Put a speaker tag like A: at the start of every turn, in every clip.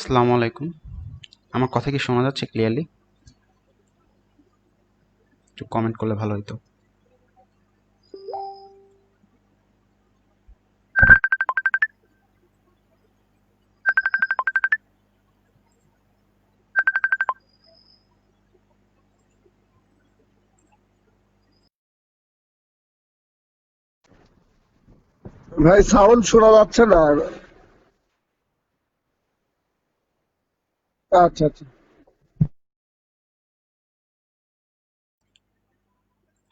A: আসসালামু আলাইকুম। আমার কথা কি শোনা যাচ্ছে ক্লিয়ারলি? একটু কমেন্ট করলে ভালো হতো।
B: ভাই সাউন্ড শোনা যাচ্ছে না। আচ্ছা আচ্ছা।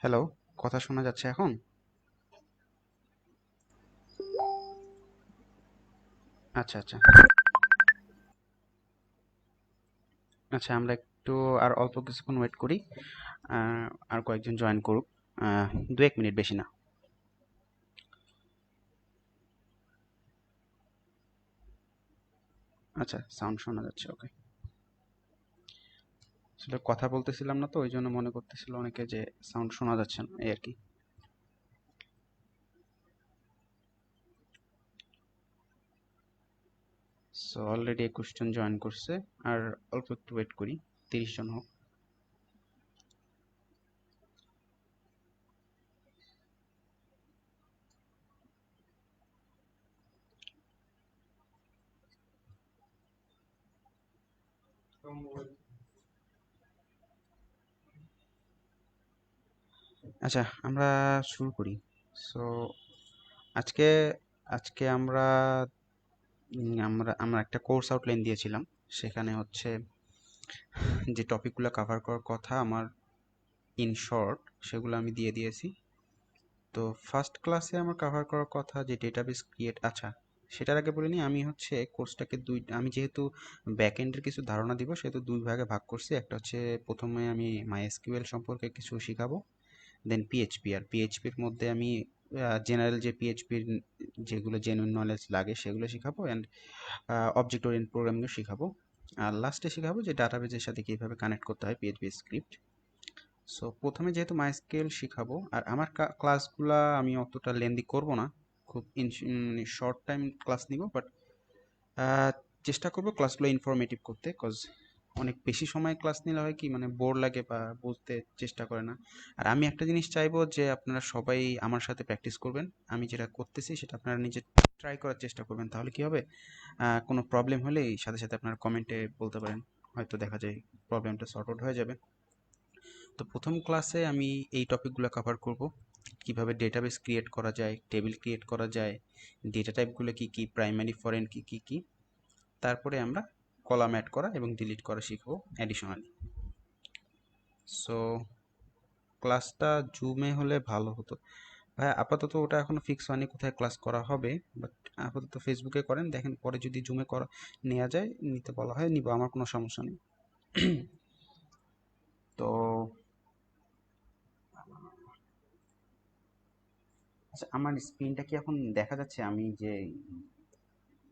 A: হ্যালো, কথা শোনা যাচ্ছে এখন? আচ্ছা আচ্ছা। আচ্ছা, আমরা একটু আর অল্প কিছুক্ষণ ওয়েট করি। আর কয়েকজন জয়েন করুক। 2-1 মিনিট, বেশি না। আচ্ছা, সাউন্ড শোনা যাচ্ছে, ওকে। আসলে কথা বলতেছিলাম না তো, ওই জন্য মনে করতেছিল অনেকে যে সাউন্ড শোনা যাচ্ছে না, এই আর কি। সো অলরেডি 21 জন জয়েন করছে। আর অল্প একটু ওয়েট করি, 30 জন হোক। আচ্ছা, আমরা শুরু করি। সো আজকে আজকে আমরা আমরা একটা কোর্স আউটলাইন দিয়েছিলাম। সেখানে হচ্ছে যে টপিকগুলো কভার করার কথা আমার ইন শর্ট, সেগুলো আমি দিয়ে দিয়েছি। তো ফার্স্ট ক্লাসে আমার কভার করার কথা যে ডেটাবেস ক্রিয়েট, আচ্ছা সেটার আগে বলিনি, আমি হচ্ছে কোর্সটাকে আমি যেহেতু ব্যাক এন্ডের কিছু ধারণা দিব, সেহেতু দুই ভাগে ভাগ করছি। একটা হচ্ছে প্রথমে আমি মাইএসকিউএল সম্পর্কে কিছু শিখাবো, দেন পিএইচপি। আর পিএইচপির মধ্যে আমি জেনারেল যে পিএইচপির যেগুলো জেনুইন নলেজ লাগে সেগুলো শিখাবো, অ্যান্ড অবজেক্ট ওরিয়েন্ট প্রোগ্রামিংও শিখাবো। আর লাস্টে শেখাবো যে ডাটাবেজের সাথে কীভাবে কানেক্ট করতে হয় পিএইচপি স্ক্রিপ্ট। সো প্রথমে যেহেতু মাইস্কেল শিখাবো, আর আমার ক্লাসগুলা আমি অতটা লেন্দি করব না, খুব শর্ট টাইম ক্লাস নিব, বাট চেষ্টা করব ক্লাসগুলো ইনফরমেটিভ করতে, কজ অনেক বেশি সময় ক্লাস নিলে হয় কি, মানে বোর লাগে বা বুঝতে চেষ্টা করে না। আর আমি একটা জিনিস চাইবো যে আপনারা সবাই আমার সাথে প্র্যাকটিস করবেন। আমি যেটা করতেছি সেটা আপনারা নিজে ট্রাই করার চেষ্টা করবেন, তাহলে কি হবে, কোনো প্রবলেম হলে এই সাথে সাথে আপনারা কমেন্টে বলতে পারেন, হয়তো দেখা যায় প্রবলেমটা সর্ট আউট হয়ে যাবে। তো প্রথম ক্লাসে আমি এই টপিকগুলো কভার করব, কিভাবে ডেটাবেস ক্রিয়েট করা যায়, টেবিল ক্রিয়েট করা যায়, ডেটা টাইপগুলো কি কি, প্রাইমারি ফরেন কি কি কি, তারপরে আমরা কলাম অ্যাড করা এবং ডিলিট করা শিখবো অ্যাডিশনালি। সো ক্লাসটা জুমে হলে ভালো হতো। ভাই আপাতত ওটা এখনো ফিক্স হয়নি কোথায় ক্লাস করা হবে, বাট আপাতত ফেসবুকে করেন, দেখেন পরে যদি জুমে করা নেওয়া যায়, নিতে বলা হয় নিব, আমার কোনো সমস্যা নেই। তো আচ্ছা, আমার স্ক্রিনটা কি এখন দেখা যাচ্ছে? আমি যে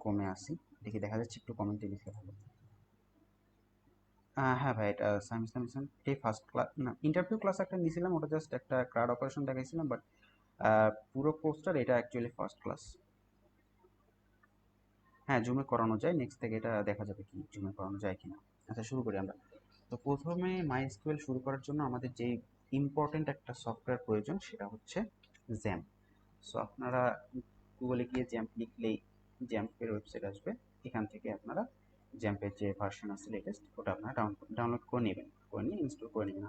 A: কমে আসি, দেখি দেখা যাচ্ছে, একটু কমেন্টে লিখে ভালো। হ্যাঁ ভাই, এটা সায়েন্স সায়েন্স এই ফার্স্ট ক্লাস না, ইন্টারভিউ ক্লাস একটা নিয়েছিলাম, ওটা জাস্ট একটা ক্রাউড অপারেশন দেখাইছিলাম, বাট পুরো কোর্সটার এটা অ্যাকচুয়ালি ফার্স্ট ক্লাস। হ্যাঁ, জুমে করানো যায়, নেক্সট থেকে এটা দেখা যাবে কি জুমে করানো যায় কিনা। আচ্ছা, শুরু করি আমরা। তো প্রথমে মাইএসকিউএল শুরু করার জন্য আমাদের যেই ইম্পর্টেন্ট একটা সফটওয়্যার প্রয়োজন, সেটা হচ্ছে জ্যাম্প। সো আপনারা গুগলে গিয়ে জ্যাম্প লিখলেই জ্যাম্পের ওয়েবসাইট আসবে। এখান থেকে আপনারা জ্যাম্পের যে ভার্সন আছে লেটেস্ট, ওটা আপনারা ডাউনলোড করে নেবেন, করে নিয়ে ইনস্টল করে নেবেন।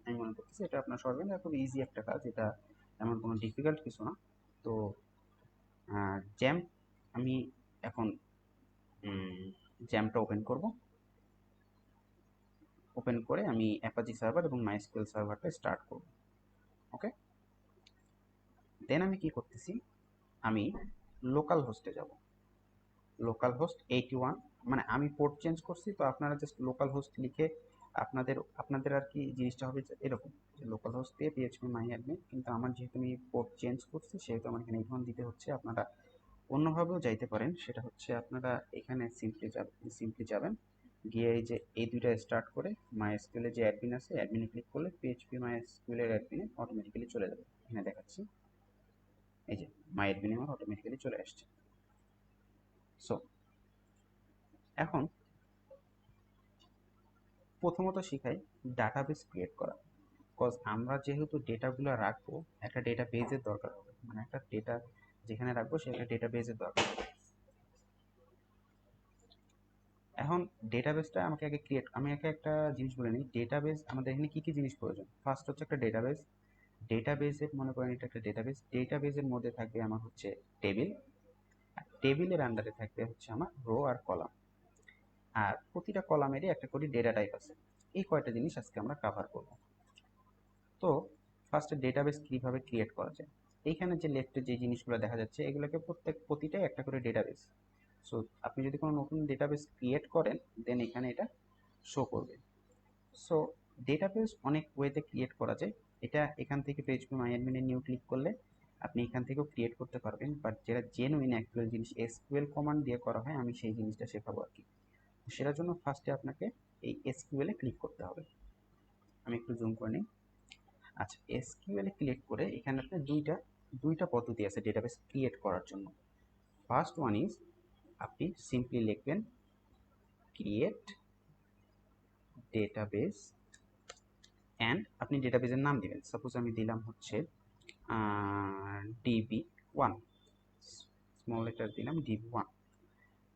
A: আমি মনে করতেছি এটা আপনার সরবেন, খুব ইজি একটা কাজ, এটা এমন কোনো ডিফিকাল্ট কিছু না। তো জ্যাম্প আমি এখন জ্যাম্পটা ওপেন করব। ওপেন করে আমি অ্যাপাচি সার্ভার এবং মাইস্কুয়েল সার্ভারটা স্টার্ট করব। ওকে, দেন আমি কি করতেছি, আমি লোকাল হোস্টে যাব। লোকাল হোস্ট 81, মানে আমি পোর্ট চেঞ্জ করছি, তো আপনারা জাস্ট লোকাল হোস্ট লিখে আপনাদের আপনাদের আর কি জিনিসটা হবে যে এরকম, যে লোকাল হোস্ট দিয়ে পিএইচপি মাই অ্যাডমিন, কিন্তু আমার যেহেতু আমি পোর্ট চেঞ্জ করছি, সেহেতু আমার এখানে 81 দিতে হচ্ছে। আপনারা অন্যভাবেও যাইতে পারেন, সেটা হচ্ছে আপনারা এখানে সিম্পলি যাবেন, গিয়ে এই যে এই দুইটা স্টার্ট করে মাইএসকিউএল যে অ্যাডমিন আছে, অ্যাডমিনে ক্লিক করলে পিএইচপি মাইএসকিউএল এর অ্যাডমিনে অটোমেটিক্যালি চলে যাবে। এখানে দেখাচ্ছি, এই যে মাই অ্যাডমিনে আমার অটোমেটিক্যালি চলে আসছে। সো এখন প্রথমত শিখাই ডাটাবেস ক্রিয়েট করা। বিকজ আমরা যেহেতু ডেটাগুলো রাখবো, একটা ডেটা বেজের দরকার হবে, মানে একটা ডেটা যেখানে রাখবো সেটা ডেটা বেজের দরকার হবে। এখন ডেটাবেসটা আমাকে আগে ক্রিয়েট, আমি একটা জিনিস বলে নিই। ডেটাবেস আমাদের এখানে কী কী জিনিস প্রয়োজন। ফার্স্ট হচ্ছে একটা ডেটাবেস। ডেটাবেসের মনে করেন এটা একটা ডেটাবেস, ডেটাবেসের মধ্যে থাকবে আমার হচ্ছে টেবিল, আর টেবিলের আন্ডারে থাকবে হচ্ছে আমার রো আর কলাম, আর প্রতিটা কলামেরই একটা করে ডেটা টাইপ আছে। এই কয়টা জিনিস আজকে আমরা কাভার করব। তো ফার্স্টে ডেটাবেস কীভাবে ক্রিয়েট করা যায়। এইখানে যে লেফটে যে জিনিসগুলো দেখা যাচ্ছে এগুলোকে প্রতিটাই একটা করে ডেটাবেস। সো আপনি যদি কোনো নতুন ডেটাবেস ক্রিয়েট করেন দেন এখানে এটা শো করবে। সো ডেটাবেস অনেক ওয়েতে ক্রিয়েট করা যায়। এটা এখান থেকে PHP MyAdmin নিউ ক্লিক করলে আপনি এখান থেকেও ক্রিয়েট করতে পারবেন, বাট যেটা জেনুইন অ্যাকচুয়াল জিনিস এসকিউএল কমান্ড দিয়ে করা হয়, আমি সেই জিনিসটা শেখাবো আর কি। সেটার জন্য ফার্স্টে আপনাকে এই এসকিউএলে ক্লিক করতে হবে। আমি একটু জুম করে নিই। আচ্ছা, এসকিউএলে ক্লিক করে এখানে আপনার দুইটা পদ্ধতি আছে ডেটাবেস ক্রিয়েট করার জন্য। ফার্স্ট ওয়ান ইজ আপনি সিম্পলি লিখবেন ক্রিয়েট ডেটাবেস অ্যান্ড আপনি ডেটাবেসের নাম দিবেন। সাপোজ আমি দিলাম হচ্ছে DB1, স্মল লেটার দিলাম DB1।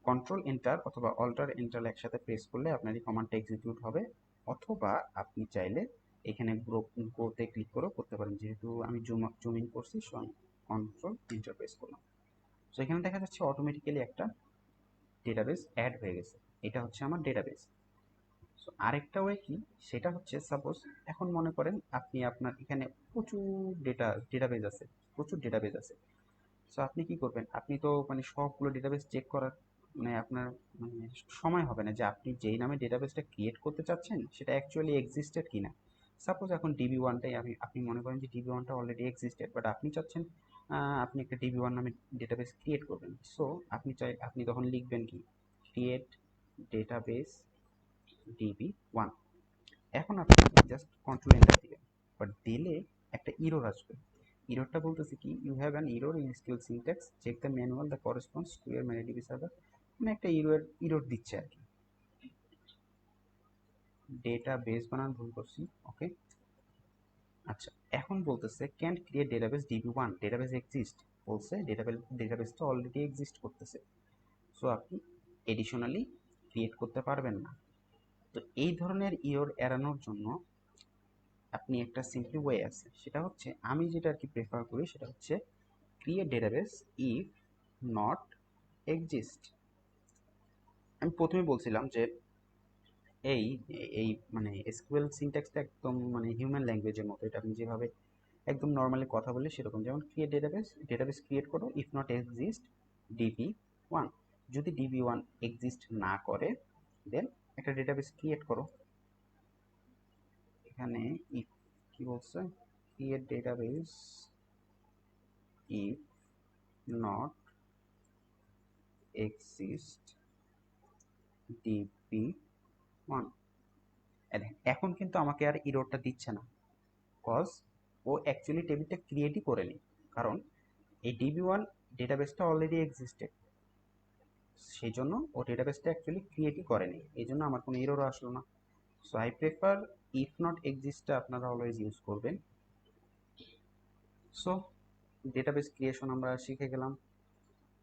A: কন্ট্রোল এন্টার অথবা অল্টার এন্টার একসাথে প্রেস করলে আপনার এই কমান্ডটা এক্সিকিউট হবে, অথবা আপনি চাইলে এখানে গ্রোতে ক্লিক করেও করতে পারেন। যেহেতু আমি জুম ইন করছি, সো আমি কন্ট্রোল এন্টার প্রেস করলাম। সো এখানে দেখা যাচ্ছে অটোমেটিক্যালি একটা ডেটাবেস অ্যাড হয়ে গেছে। এটা হচ্ছে আমার ডেটাবেস। সো আরেকটা ওয়ে কি, সেটা হচ্ছে সাপোজ এখন মনে করেন আপনি আপনার এখানে প্রচুর ডেটাবেস আছে, প্রচুর ডেটাবেস আছে। সো আপনি কি করবেন, আপনি তো মানে সবগুলো ডেটাবেস চেক করার মানে আপনার মানে সময় হবে না যে আপনি যেই নামে ডেটাবেসটা ক্রিয়েট করতে চাচ্ছেন সেটা অ্যাকচুয়ালি এক্সিস্টেড কিনা। সাপোজ এখন DB1টাই আপনি মনে করেন যে DB1টা অলরেডি এক্সিস্টেড, বাট আপনি চাচ্ছেন আপনি একটা DB1 নামে ডেটাবেস ক্রিয়েট করবেন। সো আপনি তখন লিখবেন কি ক্রিয়েট ডেটাবেস DB1। এখন আপনি জাস্ট কন্ট্রোল এন্টার দিবেন, বাট দিলে একটা ইরর আসবে। ইররটা বলতেছে কি, you have an error in SQL syntax, check the manual the corresponds to your MariaDB server. মানে একটা ইরর দিচ্ছে আর কি। ডেটাবেস বানান ভুল করছি, ওকে। আচ্ছা, এখন বলতেছে can't create database DB1, database exist বলছে, ডেটাবেসটা অলরেডি এক্সিস্ট করতেছে। সো আপনি এডিশনালি ক্রিয়েট করতে পারবেন না। তো এই ধরনের ইরর এড়ানোর জন্য আপনি একটা সিম্পলি ওয়ে আছে, সেটা হচ্ছে আমি যেটা আর কি প্রেফার করি সেটা হচ্ছে create database if not exist. আমি প্রথমে বলছিলাম যে এই এই মানে এসকিউএল সিনট্যাক্সটা একদম মানে হিউম্যান ল্যাঙ্গুয়েজের মতো। এটা আপনি যেভাবে একদম নর্মালি কথা বলি সেরকম, যেমন ক্রিয়েট ডেটাবেস ক্রিয়েট করো, ইফ নট এক্সিস্ট DB1। যদি DB1 এক্সিস্ট না করে দেন একটা ডেটাবেস ক্রিয়েট করো। এখানে ইফ কি বলছে, create database if not exist DB1। এখন কিন্তু আমাকে আর ইররটা দিচ্ছে না, কজ ও অ্যাকচুয়ালি টেবিলটা ক্রিয়েটই করেনি, কারণ এই DB1 ডেটাবেসটা অলরেডি এক্সিস্টেড, সেই জন্য ও ডেটাবেসটা অ্যাকচুয়ালি ক্রিয়েটই করেনি, এই জন্য আমার কোনো ইররও আসলো না। So I prefer if not এক্সিস্টটা আপনারা অলওয়েজ ইউজ করবেন। সো ডেটাবেস ক্রিয়েশন আমরা শিখে গেলাম।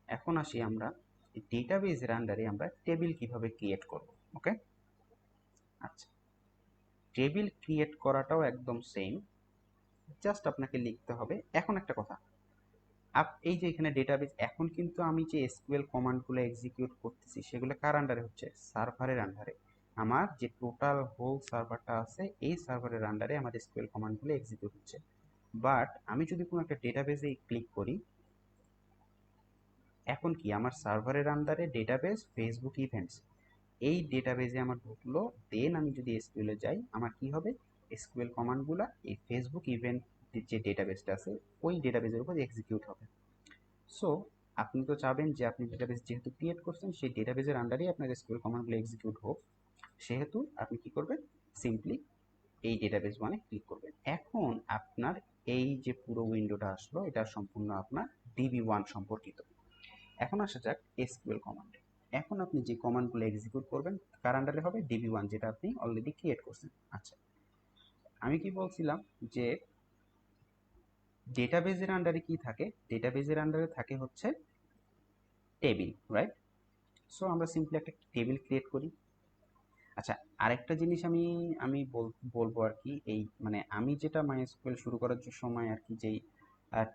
A: এখন আসি আমরা ডেটাবেসের আন্ডারে আমরা টেবিল কিভাবে ক্রিয়েট করব, ওকে। আচ্ছা, টেবিল ক্রিয়েট করাটাও একদম সেম, জাস্ট আপনাকে লিখতে হবে। এখন একটা কথা, এই যে এখানে ডেটাবেস, এখন কিন্তু আমি যে এসকিউএল কমান্ডগুলো এক্সিকিউট করতেছি সেগুলো কার আন্ডারে হচ্ছে, সার্ভারের আন্ডারে। আমার যে টোটাল হোল সার্ভারটা আছে এই সার্ভারের আন্ডারে আমার এসকিউএল কমান্ডগুলো এক্সিকিউট হচ্ছে। বাট আমি যদি কোনো একটা ডেটাবেসে ক্লিক করি, এখন কি আমার সার্ভারের আন্ডারে ডেটাবেস ফেসবুক ইভেন্টস, এই ডেটাবেসে আমার ঢুকলো, দেন আমি যদি এসকিউএলে যাই আমার কি হবে, এসকিউএল কমান্ডগুলো এই ফেসবুক ইভেন্ট যে ডেটাবেসটা আছে ওই ডেটাবেসের উপর এক্সিকিউট হবে। সো আপনি তো চাবেন যে আপনি ডেটাবেস যেহেতু ক্রিয়েট করছেন সেই ডেটাবেসের আন্ডারেই আপনার এসকিউএল কমান্ডগুলো এক্সিকিউট হোক, সেহেতু আপনি কি করবেন, সিম্পলি এই ডেটাবেস ওয়ানে ক্লিক করবেন। এখন আপনার এই যে পুরো উইন্ডোটা আসলো এটা সম্পূর্ণ আপনার DB1 সম্পর্কিত। এখন আসা যাক এসকিউএল কমান্ডে। এখন আপনি যে কমান্ডগুলো এক্সিকিউট করবেন কার আন্ডারে হবে, db1, যেটা আপনি অলরেডি ক্রিয়েট করছেন। আচ্ছা, আমি কি বলছিলাম যে ডেটাবেজের আন্ডারে কি থাকে, ডেটাবেজের আন্ডারে থাকে হচ্ছে টেবিল, রাইট? সো আমরা সিম্পলি একটা টেবিল ক্রিয়েট করি। আচ্ছা, আরেকটা জিনিস আমি আমি বলবো আর কি, এই মানে আমি যেটা মাইএসকিউএল শুরু করার যে সময় আর কি যেই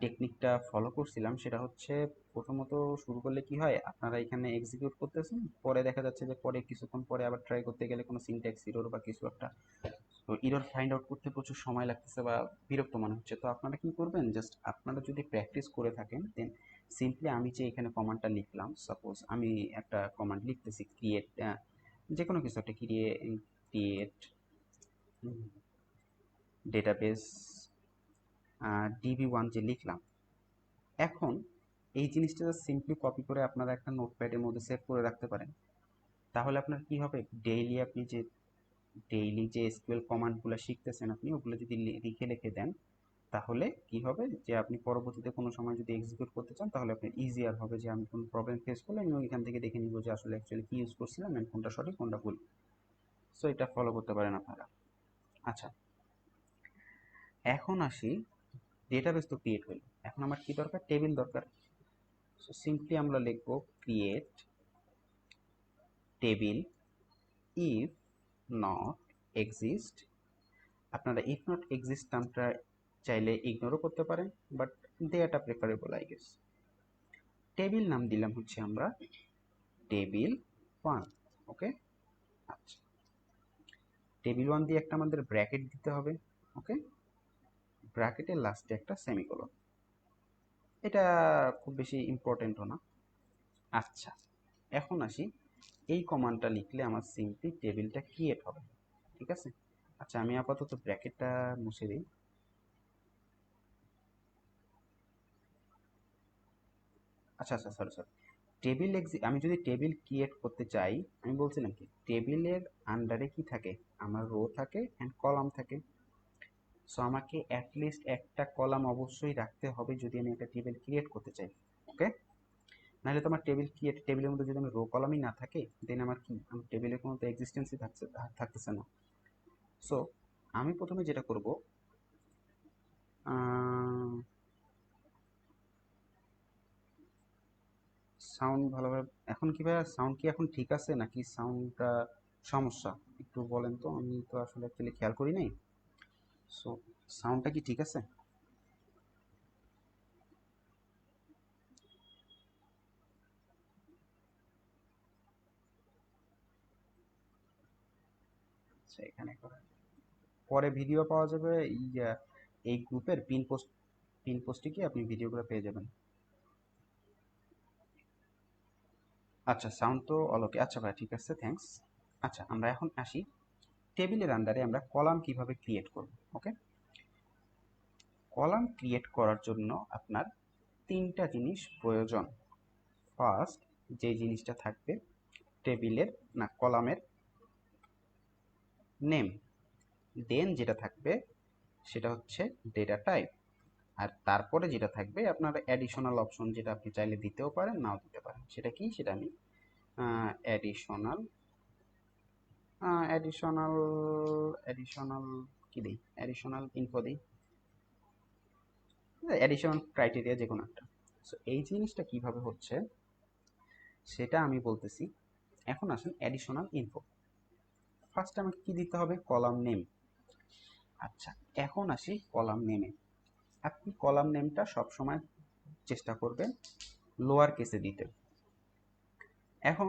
A: টেকনিকটা ফলো করছিলাম সেটা হচ্ছে, প্রথমত শুরু করলে কি হয়, আপনারা এখানে এক্সিকিউট করতেছেন, পরে দেখা যাচ্ছে যে পরে কিছুক্ষণ পরে আবার ট্রাই করতে গেলে কোনো সিনট্যাক্স এরর বা কিছু একটা, তো এরর ফাইন্ড আউট করতে প্রচুর সময় লাগতেছে বা বিরক্ত মনে হচ্ছে। তো আপনারা কি করবেন, জাস্ট আপনারা যদি প্র্যাকটিস করে থাকেন দেন সিম্পলি আমি যে এখানে কমান্ডটা লিখলাম, সাপোজ আমি একটা কমান্ড লিখতেছি ক্রিয়েট, যে কোনো কিছু একটা ক্রিয়েট ডেটাবেস db1 যে লিখলাম, এখন এই জিনিসটা সিম্পলি কপি করে আপনারা একটা নোটপ্যাডের মধ্যে সেভ করে রাখতে পারেন। তাহলে আপনার কি হবে, ডেইলি যে এসকিউএল কমান্ডগুলো শিখতেছেন আপনি, ওগুলো যদি লিখে লিখে দেন, তাহলে কি হবে যে আপনি পরবর্তীতে কোনো সময় যদি এক্সিকিউট করতে চান তাহলে আপনার ইজিয়ার হবে, যে আমি কোনো প্রবলেম ফেস করলে আমি ওইখান থেকে দেখে নিব যে আসলে অ্যাকচুয়ালি কি ইউজ করছিলাম and কোনটা সঠিক কোনটা ভুল। সো এটা ফলো করতে পারেন আপনারা। আচ্ছা, এখন আসি, ডেটাবেস তো ক্রিয়েট হলো, এখন আমার কি দরকার, টেবিল দরকার। সো সিম্পলি আমরা লিখবো create table if not exist. আপনারা ইফ নট এক্সিস্ট টার্মটা চাইলে ইগনোরও করতে পারেন, বাট দেয়াটা প্রেফারেবল আই গেস। টেবিল নাম দিলাম হচ্ছে আমরা টেবিল 1, ওকে। আচ্ছা, টেবিল 1 দিয়ে একটা আমাদের ব্র্যাকেট দিতে হবে, ওকে। ব্র্যাকেটের লাস্টে একটা সেমিকোলন, এটা খুব বেশি ইম্পর্টেন্টও না। আচ্ছা, এখন আসি, এই কমান্ডটা লিখলে আমার সিম্পলি টেবিলটা ক্রিয়েট হবে, ঠিক আছে। আচ্ছা, আমি আপাতত ব্র্যাকেটটা মুছে দিই। আচ্ছা আচ্ছা, সরি সরি, আমি যদি টেবিল ক্রিয়েট করতে চাই, আমি বলছিলাম কি টেবিলের আন্ডারে কি থাকে, আমার রো থাকে অ্যান্ড কলাম থাকে। সো আমাকে অ্যাটলিস্ট একটা কলাম অবশ্যই রাখতে হবে যদি আমি একটা টেবিল ক্রিয়েট করতে চাই, ওকে। নাহলে তো আমার টেবিলের মধ্যে যদি আমার রো কলামই না থাকে, দেন আমার কি, আমার টেবিলের কোনো তো এক্সিস্টেন্সই থাকতেছে না। সো আমি প্রথমে যেটা করব, সাউন্ড ভালোভাবে, এখন কি ভাইয়া সাউন্ড কি এখন ঠিক আছে নাকি সাউন্ডটা সমস্যা, একটু বলেন তো, আমি তো আসলে অ্যাকচুয়ালি খেয়াল করি নাই। সো সাউন্ডটা কি ঠিক আছে? আচ্ছা, এখানে করা, পরে ভিডিও পাওয়া যাবে এই গ্রুপের পিন পোস্টে গিয়ে আপনি ভিডিওগুলো পেয়ে যাবেন। আচ্ছা, সাউন্ড তো অল ওকে, আচ্ছা ভাই ঠিক আছে, থ্যাঙ্কস। আচ্ছা, আমরা এখন আসি টেবিলের আন্ডারে আমরা কলাম কিভাবে ক্রিয়েট করব, ওকে। কলাম ক্রিয়েট করার জন্য আপনার তিনটা জিনিস প্রয়োজন। ফার্স্ট যে জিনিসটা থাকবে টেবিলের, না কলামের নেম, দেন যেটা থাকবে সেটা হচ্ছে ডেটা টাইপ, আর তারপরে যেটা থাকবে আপনার অ্যাডিশনাল অপশন, যেটা আপনি চাইলে দিতেও পারেন নাও দিতে পারেন, সেটা কি, সেটা আমি অ্যাডিশনাল অ্যাডিশনাল অ্যাডিশনাল কি দিই, অ্যাডিশনাল ইনফো দিই, অ্যাডিশনাল ক্রাইটেরিয়া যে কোনো একটা। সো এই জিনিসটা কিভাবে হচ্ছে সেটা আমি বলতেছি। এখন আসেন অ্যাডিশনাল ইনফো, ফার্স্ট আমাকে কি দিতে হবে, কলাম নেম। আচ্ছা, এখন আসি কলাম নেমে, আপনি কলাম নেমটা সবসময় চেষ্টা করবেন লোয়ার কেসে দিতে। এখন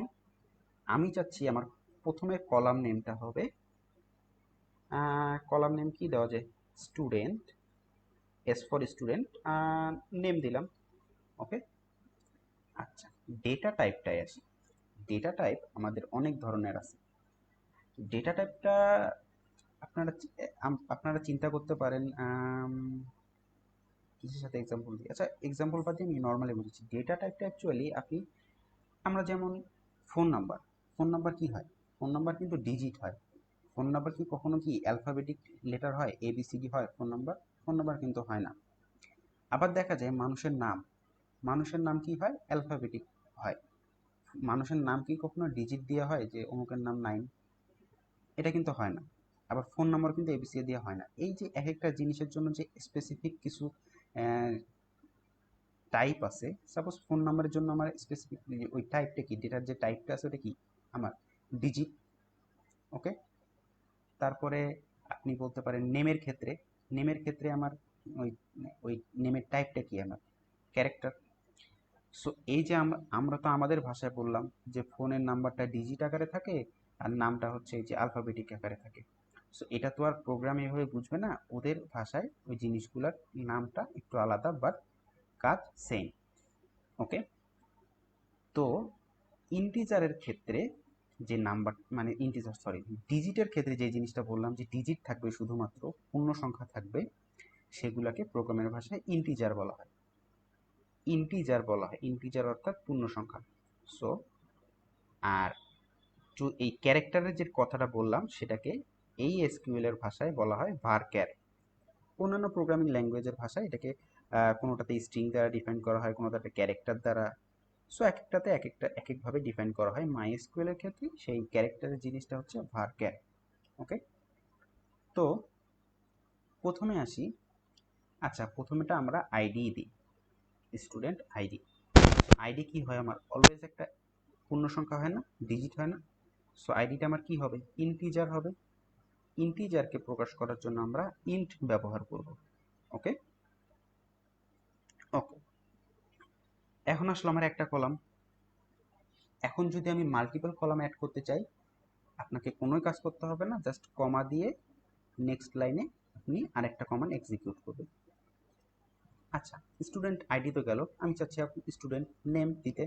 A: আমি চাচ্ছি আমার প্রথমে কলাম নেমটা হবে, কলাম নেম কি দেওয়া যায়, student, S for student, name দিলাম, ওকে। আচ্ছা, ডেটা টাইপটাই আসি। ডেটা টাইপ আমাদের অনেক ধরনের আছে। ডেটা টাইপটা আপনারা আপনারা চিন্তা করতে পারেন কিসের সাথে এক্সাম্পল দিই। আচ্ছা, এক্সাম্পল বাদ দিয়ে আমি নর্মালি বুঝেছি, ডেটা টাইপটা অ্যাকচুয়ালি আপনি, আমরা যেমন ফোন নাম্বার কি হয়, ফোন নাম্বার কিন্তু ডিজিট হয়। ফোন নাম্বার কি কখনো কি অ্যালফাবেটিক লেটার হয়, এবিসিডি হয় ফোন নাম্বার কিন্তু হয় না। আবার দেখা যায় মানুষের নাম কি হয়, অ্যালফাবেটিক হয়। মানুষের নাম কি কখনো ডিজিট দেওয়া হয় যে অমুকের নাম 9? এটা কিন্তু হয় না। আবার ফোন নাম্বার কিন্তু এবিসি দিয়ে হয় না। এই যে এক একটা জিনিসের জন্য যে স্পেসিফিক কিছু টাইপ আছে, সাপোজ ফোন নাম্বারের জন্য আমার স্পেসিফিক ওই টাইপটা কি, ডেটার যে টাইপটা আছে ওটা কি আমার ডিজিট। ওকে, তারপরে আপনি বলতে পারেন নেমের ক্ষেত্রে আমার ওই ওই নেমের টাইপটা কি আমার ক্যারেক্টার। সো এই যে আমরা তো আমাদের ভাষায় বললাম যে ফোনের নাম্বারটা ডিজিট আকারে থাকে আর নামটা হচ্ছে এই যে আলফাবেটিক আকারে থাকে। সো এটা তো আর প্রোগ্রাম এভাবে বুঝবে না, ওদের ভাষায় ওই জিনিসগুলোর নামটা একটু আলাদা, বাট কাজ সেম। ওকে, তো ইন্টিজারের ক্ষেত্রে যে নাম্বার মানে ইন্টিজার সরি ডিজিটের ক্ষেত্রে যে জিনিসটা বললাম যে ডিজিট থাকবে, শুধুমাত্র পূর্ণ সংখ্যা থাকবে, সেগুলোকে প্রোগ্রামের ভাষায় ইন্টিজার বলা হয়। ইন্টিজার অর্থাৎ পূর্ণ সংখ্যা। সো আর এই ক্যারেক্টারের যে কথাটা বললাম সেটাকে এই এসকিউএল এর ভাষায় বলা হয় ভারক্যার। অন্যান্য প্রোগ্রামিং ল্যাঙ্গুয়েজের ভাষায় এটাকে কোনোটাতে স্ট্রিং দ্বারা ডিফাইন করা হয়, কোনোটাতে ক্যারেক্টার দ্বারা। সো এক একটাতে এক একভাবে ডিফাইন করা হয়। মাই এসকিউএল এর ক্ষেত্রে সেই ক্যারেক্টারের জিনিসটা হচ্ছে ভারক্যার। ওকে, তো প্রথমে আসি। আচ্ছা, প্রথমেটা আমরা আইডি দিই, স্টুডেন্ট আইডি। আইডি কি হয় আমার, অলওয়েজ একটা পূর্ণ সংখ্যা হয় না, ডিজিট হয় না। সো আইডিটা আমার কি হবে, ইন্টিজার হবে। ইন্টিজারকে প্রকাশ করার জন্য আমরা ইন্ট ব্যবহার করব। ওকে, ওকে, এখন আসলে আমার একটা কলাম। এখন যদি আমি মাল্টিপল কলাম অ্যাড করতে চাই, আপনাকে কোনোই কাজ করতে হবে না, জাস্ট কমা দিয়ে নেক্সট লাইনে আপনি আরেকটা কমান্ড এক্সিকিউট করবেন। আচ্ছা, স্টুডেন্ট আইডি তো গেল, আমি চাচ্ছি আপনি স্টুডেন্ট নেম দিতে।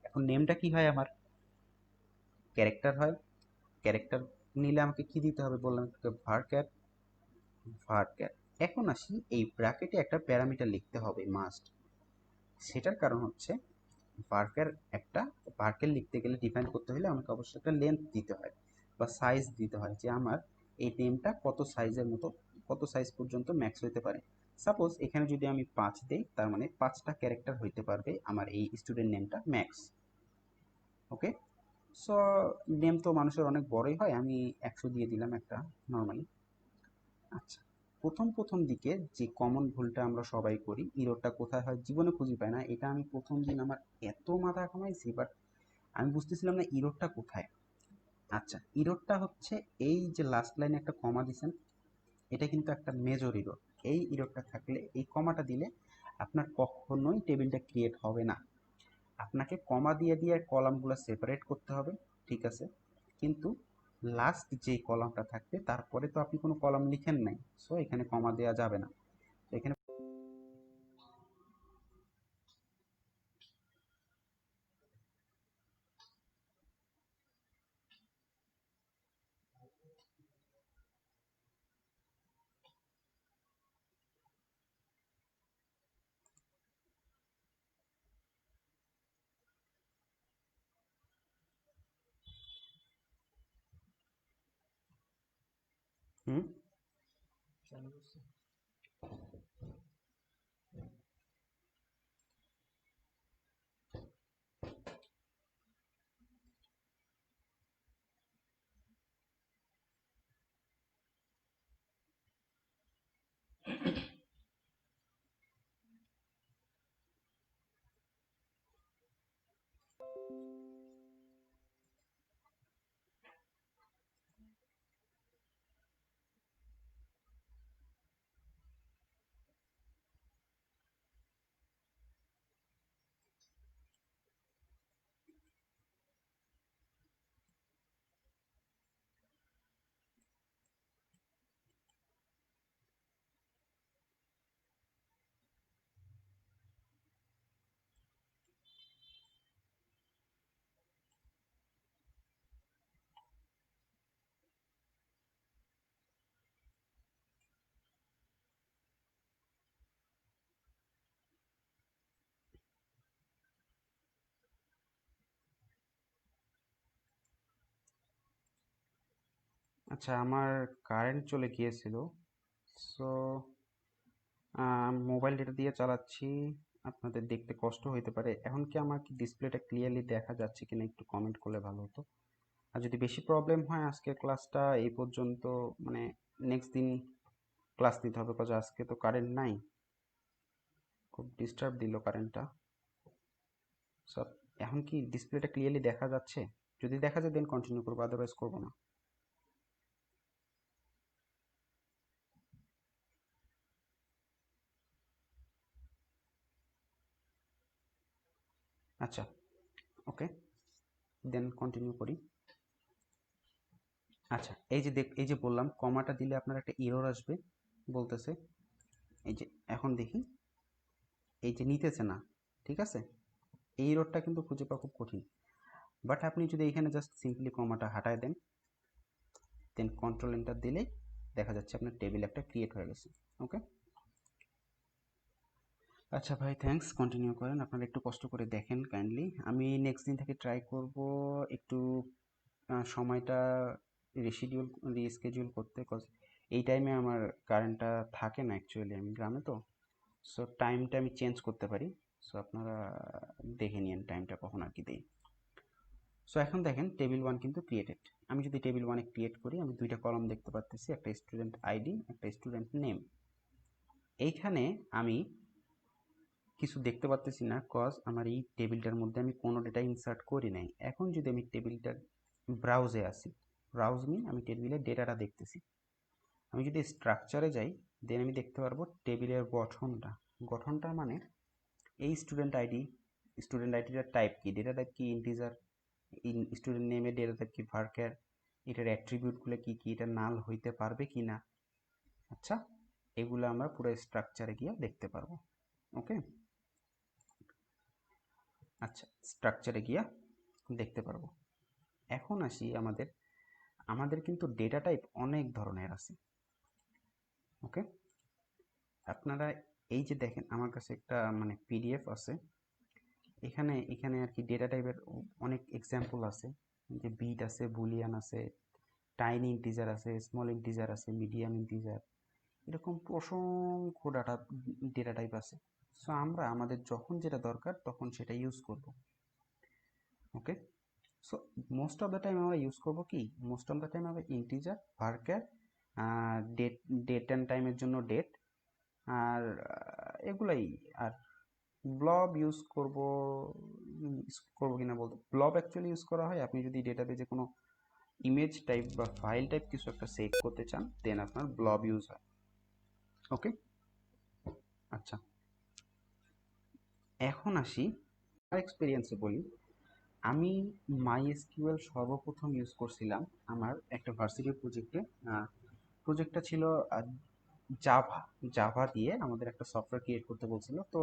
A: এখন নেমটা কি হয় আমার, ক্যারেক্টার হয়। ক্যারেক্টার নিলে আমাকে কি দিতে হবে বললাম, ভারক্যার। ভারক্যার। এখন আসি, এই ব্র্যাকেটে একটা প্যারামিটার লিখতে হবে মাস্ট। সেটার কারণ হচ্ছে ভারক্যার একটা ভারক্যার লিখতে গেলে, ডিফাইন করতে হলে আমাকে অবশ্যই একটা লেন্থ দিতে হয় বা সাইজ দিতে হয়, যে আমার এই নেমটা কত সাইজের মতো, কত সাইজ পর্যন্ত ম্যাক্স হতে পারে। সাপোজ এখানে যদি আমি 5 দিই, তার মানে 5টা ক্যারেক্টার হইতে পারবে আমার এই স্টুডেন্ট নেমটা ম্যাক্স। ওকে, সো নেম তো মানুষের অনেক বড়ই হয়, আমি 100 দিয়ে দিলাম একটা নর্মালি। আচ্ছা, প্রথম প্রথম দিকে যে কমন ভুলটা আমরা সবাই করি, ইররটা কোথায় হয় জীবনে খুঁজে পাই না, এটা আমি প্রথম দিন আমার এত মাথা ঘামাইছি, বাট আমি বুঝতেছিলাম না ইররটা কোথায়। আচ্ছা, ইররটা হচ্ছে এই যে লাস্ট লাইনে একটা কমা দিছেন, এটা কিন্তু একটা মেজর ইরর। এই ইররটা থাকলে, এই কমাটা দিলে আপনার কখনোই টেবিলটা ক্রিয়েট হবে না। আপনাকে কমা দিয়ে দিয়ে কলামগুলো সেপারেট করতে হবে, ঠিক আছে, কিন্তু লাস্ট যে কলামটা থাকবে তারপরে তো আপনি কোনো কলাম লিখেন নাই, সো এখানে কমা দেওয়া যাবে না। তো এখানে হুম, আচ্ছা, আমার কারেন্ট চলে গিয়েছিল, সো মোবাইল ডেটা দিয়ে চালাচ্ছি। আপনাদের দেখতে কষ্ট হইতে পারে। এখন কি আমার কি ডিসপ্লেটা ক্লিয়ারলি দেখা যাচ্ছে কিনা একটু কমেন্ট করলে ভালো হতো। আর যদি বেশি প্রবলেম হয় আজকের ক্লাসটা এই পর্যন্ত, মানে নেক্সট দিন ক্লাস নিতে হবে, কারণ আজকে তো কারেন্ট নাই, খুব ডিস্টার্ব দিল কারেন্টটা। সো এখন কি ডিসপ্লেটা ক্লিয়ারলি দেখা যাচ্ছে? যদি দেখা যায় দেন কন্টিনিউ করবো, আদারওয়াইজ করবো না। আচ্ছা, ওকে, দেন কন্টিনিউ করি। আচ্ছা, এই যে বললাম কমাটা দিলে আপনার একটা এরর আসবে, বলতেছে এই যে, এখন দেখি এই যে নিতেছে না, ঠিক আছে, এই এররটা কিন্তু খুঁজে পাওয়া খুব কঠিন। বাট আপনি যদি এখানে জাস্ট সিম্পলি কমাটা হাটায় দেন, দেন কন্ট্রোল এন্টার দিলেই দেখা যাচ্ছে আপনার টেবিল একটা ক্রিয়েট হয়ে গেছে। ওকে, আচ্ছা ভাই, থ্যাঙ্কস, কন্টিনিউ করেন, আপনারা একটু কষ্ট করে দেখেন কাইন্ডলি। আমি নেক্সট দিন থেকে ট্রাই করব একটু সময়টা রিস্কেডিউল করতে, কজ এই টাইমে আমার কারেন্টটা থাকে না অ্যাকচুয়ালি, আমি গ্রামে তো। সো টাইমটা আমি চেঞ্জ করতে পারি। সো আপনারা দেখে নিন টাইমটা কখন আর কি দেই। সো এখন দেখেন টেবিল ওয়ান কিন্তু ক্রিয়েটেড। আমি যদি টেবিল ওয়ানে ক্রিয়েট করি, আমি দুইটা কলাম দেখতে পাচ্ছি, একটা স্টুডেন্ট আইডি, একটা স্টুডেন্ট নেম। এইখানে আমি কিছু দেখতে পাচ্তেছি না, কজ আমার এই টেবিলটার মধ্যে আমি কোনো ডেটা ইনসার্ট করি নাই। এখন যদি আমি টেবিলটার ব্রাউজে আসি, ব্রাউজ মিন আমি টেবিলের ডেটাটা দেখতেছি। আমি যদি স্ট্রাকচারে যাই, দেন আমি দেখতে পারবো টেবিলের গঠনটা মানে এই স্টুডেন্ট আইডিটার টাইপ কি, ডেটা টাইপ কি ইন্টিজার, স্টুডেন্ট নেমের ডেটা টাইপ কি ভার্কার, এটার অ্যাট্রিবিউটগুলো কি কি, এটা নাল হইতে পারবে কি না। আচ্ছা, এগুলো আমরা পুরো স্ট্রাকচারে গিয়ে দেখতে পারবো। ওকে, আচ্ছা, স্ট্রাকচারে গিয়া দেখতে পারবো। এখন আসি আমাদের আমাদের কিন্তু ডেটা টাইপ অনেক ধরনের আছে। ওকে, আপনারা এই যে দেখেন আমার কাছে একটা মানে পিডিএফ আছে, এখানে এখানে আর কি ডেটা টাইপের অনেক এক্সাম্পল আছে, যে বিট আছে, বুলিয়ান আছে, টাইনি ইন্টিজার আছে, স্মল ইন্টিজার আছে, মিডিয়াম ইন্টিজার, এরকম অসংখ্য ডেটা টাইপ আছে। সো আমরা আমাদের যখন যেটা দরকার তখন সেটা ইউজ করব। Okay, so most of the time আমরা ইউজ করব কি, মোস্ট অফ দ্য টাইম আমরা integer, varchar, date, date and টাইমের জন্য ডেট, আর এগুলাই। আর ব্লব ইউজ করব, করবো কিনা বলতে, ব্লব অ্যাকচুয়ালি ইউজ করা হয় আপনি যদি ডেটাবেজে কোনো ইমেজ টাইপ বা ফাইল টাইপ কিছু একটা সেভ করতে চান, দেন আপনার ব্লব ইউজ হয়। ওকে, আচ্ছা, এখন আসি আমার এক্সপিরিয়েন্সে বলি। আমি মাই এসকিউএল সর্বপ্রথম ইউজ করছিলাম আমার একটা ভার্সিটির প্রজেক্টে। প্রজেক্টটা ছিল জাভা, জাভা দিয়ে আমাদের একটা সফটওয়্যার ক্রিয়েট করতে বলছিল। তো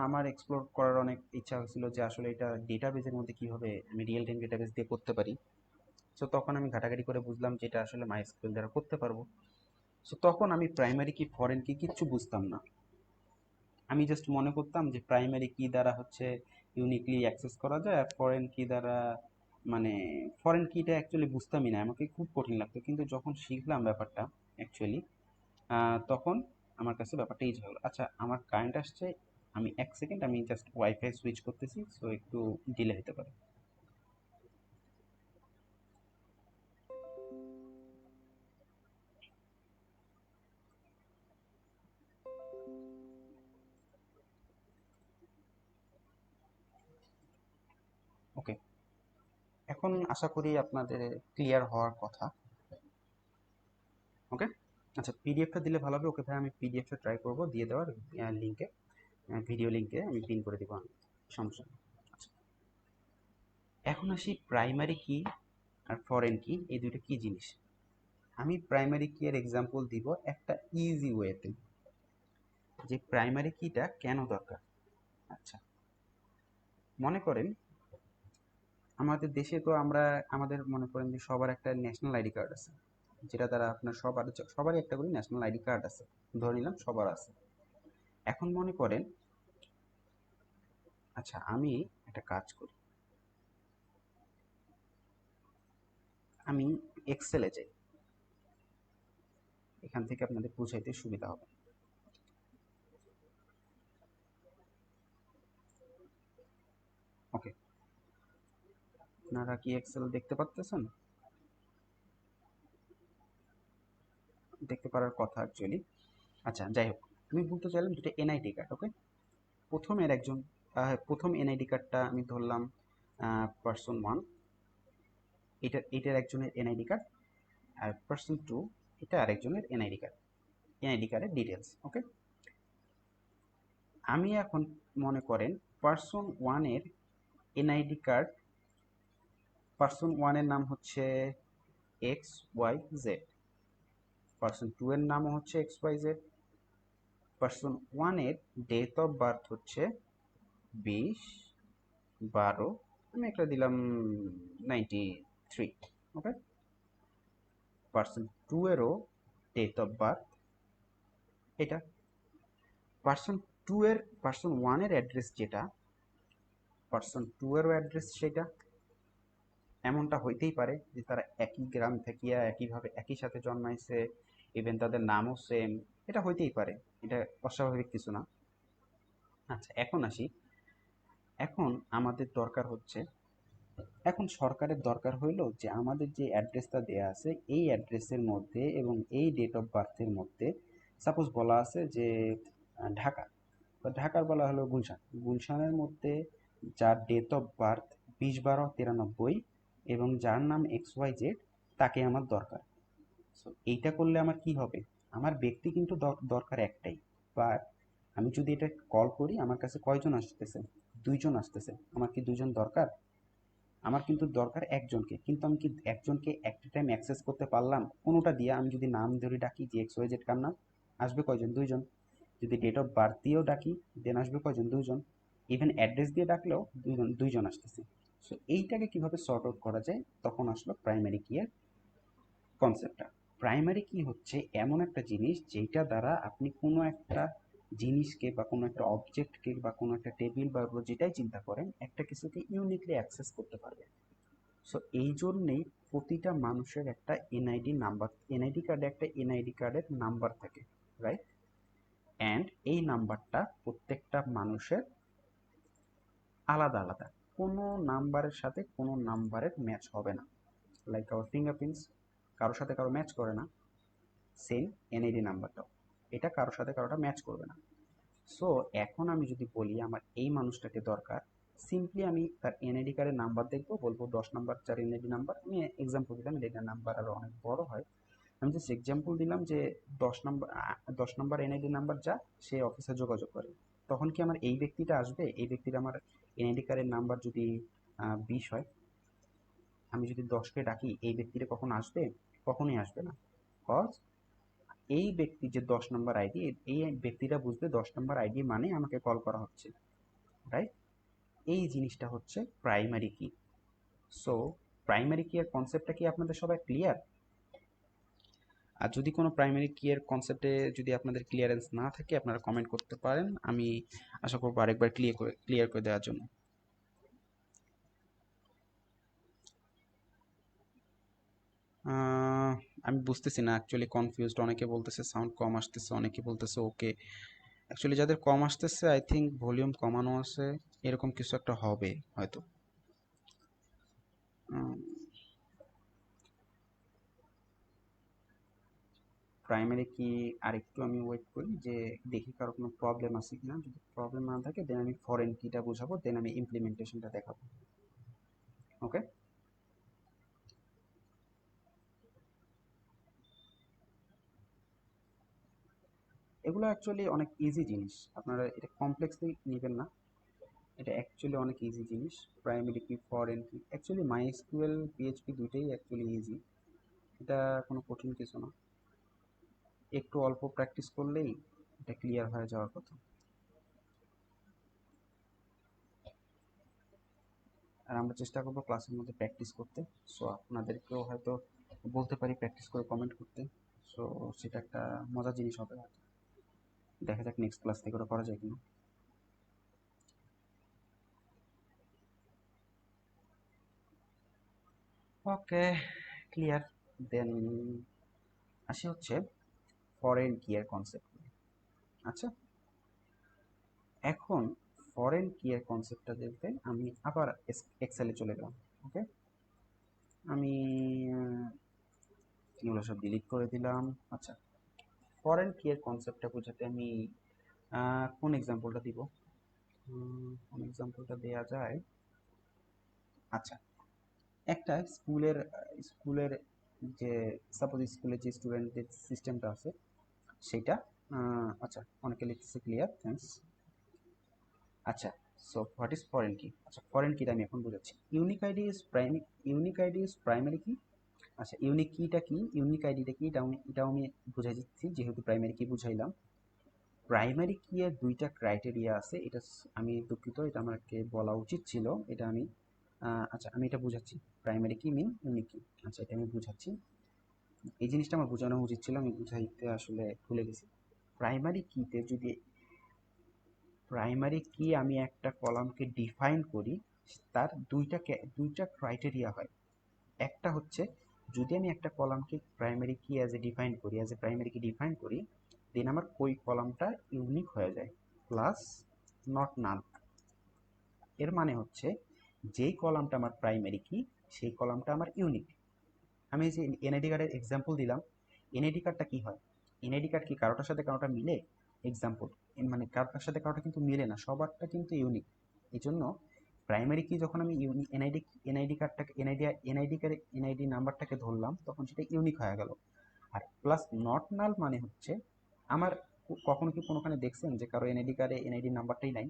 A: আমার এক্সপ্লোর করার অনেক ইচ্ছা হয়েছিল যে আসলে এটা ডেটাবেজের মধ্যে কীভাবে আমি রিয়েল টাইম ডেটাবেজ দিয়ে করতে পারি। সো তখন আমি ঘাটাঘাটি করে বুঝলাম যে এটা আসলে মাই এসকিউএল দ্বারা করতে পারবো। সো তখন আমি প্রাইমারি কি ফরেন কি কিচ্ছু বুঝতাম না। আমি জাস্ট মনে করতাম যে প্রাইমারি কি দ্বারা হচ্ছে ইউনিকলি অ্যাক্সেস করা যায়, আর ফরেন কি দ্বারা মানে ফরেন কিটা অ্যাকচুয়ালি বুঝতামই না, আমাকে খুব কঠিন লাগতো। কিন্তু যখন শিখলাম ব্যাপারটা অ্যাকচুয়ালি, তখন আমার কাছে ব্যাপারটা ইজি হলো। আচ্ছা, আমার কারেন্ট আসছে, আমি 1 সেকেন্ড, আমি জাস্ট ওয়াইফাই সুইচ করতেছি, সো একটু ডিলে হতে পারে। ওকে, এখন আশা করি আপনাদের ক্লিয়ার হওয়ার কথা। ওকে, আচ্ছা, পিডিএফটা দিলে ভালো হবে। ওকে ভাই, আমি পিডিএফটা ট্রাই করব দিয়ে দেওয়ার, লিঙ্কে, ভিডিও লিঙ্কে আমি পিন করে দেবো, সমস্যা নেই। আচ্ছা, এখন আসি প্রাইমারি কি আর ফরেন কি, এই দুটো কি জিনিস। আমি প্রাইমারি কি এর এক্সাম্পল দিব একটা ইজি ওয়েতে, যে প্রাইমারি কিটা কেন দরকার। আচ্ছা, মনে করেন আমাদের দেশে তো আমরা, আমাদের মনে করেন যে সবার একটা ন্যাশনাল আইডি কার্ড আছে, যেটা দ্বারা আপনার সবারই একটা করে ন্যাশনাল আইডি কার্ড আছে, ধরে নিলাম সবার আছে। এখন মনে করেন, আচ্ছা আমি একটা কাজ করি, আমি এক্সেলে যাই, এখান থেকে আপনাদের বুঝাইতে সুবিধা হবে। আপনারা কি এক্সেল দেখতে পাচ্ছেন? দেখতে পারার কথা অ্যাকচুয়ালি। আচ্ছা, যাই হোক, আমি বলতে চাইলাম যেটা এনআইডি কার্ড। ওকে, প্রথম এনআইডি কার্ডটা আমি ধরলাম পার্সন ওয়ান, এটার একজনের এনআইডি কার্ড। আর পার্সন টু, এটা আরেকজনের এনআইডি কার্ড, এনআইডি কার্ডের ডিটেলস। ওকে, আমি এখন মনে করেন পার্সন ওয়ানের এনআইডি কার্ড, পার্সন ওয়ানের নাম হচ্ছে x y z, person two এর নামও হচ্ছে এক্স ওয়াই জেড, পার্সন ওয়ানের ডেট অফ বার্থ হচ্ছে 20/12, আমি একটা দিলাম 93। ওকে, পার্সন টু এরও ডেট অফ বার্থ এটা। পার্সন টু এর, পার্সন ওয়ানের অ্যাড্রেস যেটা, পার্সন টু এরও অ্যাড্রেস সেটা। এমনটা হইতেই পারে যে তারা একই গ্রাম থেকে একইভাবে একই সাথে জন্মাইছে, ইভেন তাদের নামও সেম, এটা হইতেই পারে, এটা অস্বাভাবিক কিছু না। আচ্ছা, এখন আসি, এখন আমাদের দরকার হচ্ছে, এখন সরকারের দরকার হইল যে আমাদের যে অ্যাড্রেসটা দেয়া আছে এই অ্যাড্রেসের মধ্যে এবং এই ডেট অফ বার্থের মধ্যে, সাপোজ বলা আছে যে ঢাকা, তো ঢাকার বলা হলো গুলশান, গুলশানের মধ্যে যার ডেট অফ বার্থ 20/12/93 এবং যার নাম এক্স ওয়াই জেড, তাকে আমার দরকার। সো এইটা করলে আমার কি হবে, আমার ব্যক্তি কিন্তু দরকার একটাই, বাট আমি যদি এটা কল করি আমার কাছে কয়জন আসতেছে, 2জন আসতেছে, আমার কি 2জন দরকার? আমার কিন্তু দরকার একজনকে, কিন্তু আমি কি একজনকে একটা টাইম অ্যাক্সেস করতে পারলাম? কোনোটা দিয়ে আমি যদি নাম ধরে ডাকি যে এক্স ওয়াই জেড কার নাম, আসবে কয়জন? 2জন। যদি ডেট অফ বার্থ দিয়েও ডাকি দেন আসবে কয়জন? 2জন। ইভেন অ্যাড্রেস দিয়ে ডাকলেও 2জন আসতেছে। সো এইটাকে কিভাবে সর্ট আউট করা যায়, তখন আসলো প্রাইমারি কি এর কনসেপ্টটা। প্রাইমারি কি হচ্ছে এমন একটা জিনিস যেটা দ্বারা আপনি কোনো একটা জিনিসকে বা কোনো একটা অবজেক্টকে বা কোনো একটা টেবিল বা যেটাই চিন্তা করেন একটা কিছুকে ইউনিকলি অ্যাক্সেস করতে পারবেন। সো এই জন্যেই প্রতিটা মানুষের একটা এনআইডি নাম্বার, এনআইডি কার্ডে একটা এনআইডি কার্ডের নাম্বার থাকে, রাইট? অ্যান্ড এই নাম্বারটা প্রত্যেকটা মানুষের আলাদা আলাদা, কোনো নাম্বারের সাথে কোনো নাম্বারের ম্যাচ হবে না। লাইক আওয়ার ফিঙ্গারপ্রিন্টস কারোর সাথে কারো ম্যাচ করে না, সেম এনআইডি নাম্বারটাও, এটা কারোর সাথে কারোটা ম্যাচ করবে না। সো এখন আমি যদি বলি আমার এই মানুষটাকে দরকার, সিম্পলি আমি তার এনআইডি কার্ডের নাম্বার দেখবো, বলবো 10 নাম্বার যার এনআইডি নাম্বার, আমি এক্সাম্পল দিলাম, এনআইডি নাম্বার আরও অনেক বড় হয়, আমি জাস্ট এক্সাম্পল দিলাম যে 10 নাম্বার, 10 নাম্বার এনআইডি নাম্বার যা, সে অফিসে যোগাযোগ করে। তখন কি আমার এই ব্যক্তিটা আসবে? এই ব্যক্তির আমার এনআইডি কার্ডের নাম্বার যদি 20 হয়, আমি যদি 10কে ডাকি এই ব্যক্তিটা কখন আসবে? কখনোই আসবে না। কজ এই ব্যক্তি যে 10 নাম্বার আইডি, এই ব্যক্তিটা বুঝবে 10 নাম্বার আইডি মানে আমাকে কল করা হচ্ছে, রাইট? এই জিনিসটা হচ্ছে প্রাইমারি কি। সো প্রাইমারি কি এর কনসেপ্টটা কি আপনাদের সবাই ক্লিয়ার? আর যদি কোনো প্রাইমারি কি এর কনসেপ্টে যদি আপনাদের ক্লিয়ারেন্স না থাকে আপনারা কমেন্ট করতে পারেন, আমি আশা করবো আরেকবার ক্লিয়ার করে দেওয়ার জন্য। আমি বুঝতেছি না অ্যাকচুয়ালি, কনফিউজড, অনেকে বলতেছে সাউন্ড কম আসতেছে, অনেকে বলতেছে ওকে। অ্যাকচুয়ালি যাদের কম আসতেছে আই থিঙ্ক ভলিউম কমানো আছে, এরকম কিছু একটা হবে হয়তো। প্রাইমারি কি আরেকটু আমি ওয়েট করি যে দেখি কারো কোনো প্রবলেম আছে কিনা, যদি প্রবলেম না থাকে দেন আমি ফরেন কিটা বোঝাবো, দেন আমি ইমপ্লিমেন্টেশনটা দেখাবো। ওকে, এগুলো অ্যাকচুয়ালি অনেক ইজি জিনিস, আপনারা এটা কমপ্লেক্সলি নেবেন না, এটা অ্যাকচুয়ালি অনেক ইজি জিনিস। প্রাইমারি কি, ফরেন কি, অ্যাকচুয়ালি মাই এসকিউএল পিএইচপি দুইটাই অ্যাকচুয়ালি ইজি, এটা কোনো কঠিন কিছু না, একটু অল্প প্র্যাকটিস করলেই এটা ক্লিয়ার হয়ে যাওয়ার কথা। আর আমরা চেষ্টা করবো ক্লাসের মধ্যে প্র্যাকটিস করতে, সো আপনাদেরকেও হয়তো বলতে পারি প্র্যাকটিস করে কমেন্ট করতে, সো সেটা একটা মজার জিনিস হবে হয়তো। দেখা যাক নেক্সট ক্লাস থেকে ওটা করা যায় কিনা। ওকে, ক্লিয়ার। দেন আসি হচ্ছে ফরেন কি এর কনসেপ্ট। আচ্ছা, এখন ফরেন কি এর কনসেপ্টটা দেখতে আমি আবার এক্সেলে চলে গেলাম। ওকে, আমি এগুলো সব ডিলিট করে দিলাম। আচ্ছা, ফরেন কি এর কনসেপ্টটা বোঝাতে আমি কোন এক্সাম্পলটা দিব? কোন এক্সাম্পলটা দেয়া যায়? আচ্ছা, একটা স্কুলের যে সাপোজ স্কুলের যে স্টুডেন্টদের সিস্টেমটা আছে সেটা, আচ্ছা অনেকে লিখতেছে ক্লিয়ার, থ্যাঙ্কস। আচ্ছা, সো হোয়াট ইজ ফরেন কি? আচ্ছা, ফরেন কিটা আমি এখন বোঝাচ্ছি। ইউনিক আইডি ইজ প্রাইমারি কি। আচ্ছা, ইউনিক কিটা কি, ইউনিক আইডিটা কি, এটাও আমি বুঝাই দিচ্ছি, যেহেতু প্রাইমারি কি বুঝাইলাম। প্রাইমারি কি এর দুইটা ক্রাইটেরিয়া আছে, এটা আমি দুঃখিত, এটা আমাকে বলা উচিত ছিল, এটা আমি আচ্ছা আমি এটা বুঝাচ্ছি। প্রাইমারি কি মিন ইউনিক কি, আচ্ছা এটা আমি বুঝাচ্ছি। এই জিনিসটা আমার বোঝানো উচিত ছিল, আমি বুঝাইতে আসলে ভুলে গেছি। প্রাইমারি কিতে যদি প্রাইমারি কি আমি একটা কলামকে ডিফাইন করি, তার দুইটা ক্রাইটেরিয়া হয়। একটা হচ্ছে, যদি আমি একটা কলামকে প্রাইমারি কি অ্যাজ এ প্রাইমারি কি ডিফাইন করি, দেন আমার ওই কলামটা ইউনিক হয়ে যায়, প্লাস নট নাল। এর মানে হচ্ছে, যেই কলামটা আমার প্রাইমারি কি সেই কলামটা আমার ইউনিক। আমি যে এনআইডি কার্ডের এক্সাম্পল দিলাম, এনআইডি কার্ডটা কি হয়, এনআইডি কার্ড কি কারোটার সাথে কারোটা মিলে? এক্সাম্পল, মানে কারোটার সাথে কারোটা কিন্তু মিলে না, সবারটা কিন্তু ইউনিক। এই জন্য প্রাইমারি কি যখন আমি এনআইডি কার্ডটাকে এনআইডি নাম্বারটাকে ধরলাম, তখন সেটা ইউনিক হয়ে গেল। আর প্লাস নট নাল মানে হচ্ছে, আমার কখনো কি কোনোখানে দেখছেন যে কারো এনআইডি কার্ডে এনআইডি নাম্বারটাই নাই?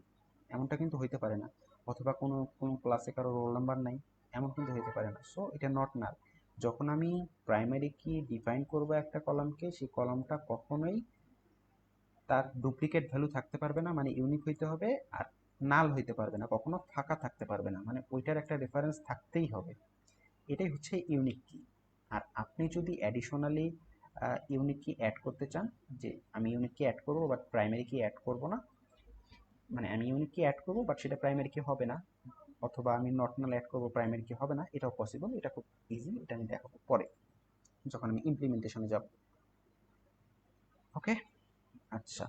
A: এমনটা কিন্তু হইতে পারে না। অথবা কোনো কোনো ক্লাসে কারো রোল নাম্বার নাই, এমন কিন্তু হইতে পারে না। সো এটা নট নাল। যখন আমি প্রাইমারি কি ডিফাইন করব একটা কলামকে, সেই কলামটা কখনোই তার ডুপ্লিকেট ভ্যালু থাকতে পারবে না, মানে ইউনিক হইতে হবে। আর নাল হইতে পারবে না, কখনো ফাঁকা থাকতে পারবে না, মানে ওইটার একটা রেফারেন্স থাকতেই হবে। এটাই হচ্ছে ইউনিক কি। আর আপনি যদি অ্যাডিশনালি ইউনিক কি অ্যাড করতে চান, যে আমি ইউনিক কি অ্যাড করবো বাট প্রাইমারি কি অ্যাড করবো না, মানে আমি ইউনিক কি অ্যাড করবো বাট সেটা প্রাইমারি কি হবে না, অথবা আমি নট নাল অ্যাড করবো প্রাইমারি কি হবে না, এটাও পসিবল। এটা খুব ইজি, এটা আমি দেখাবো পরে যখন আমি ইমপ্লিমেন্টেশনে যাব। ওকে, আচ্ছা,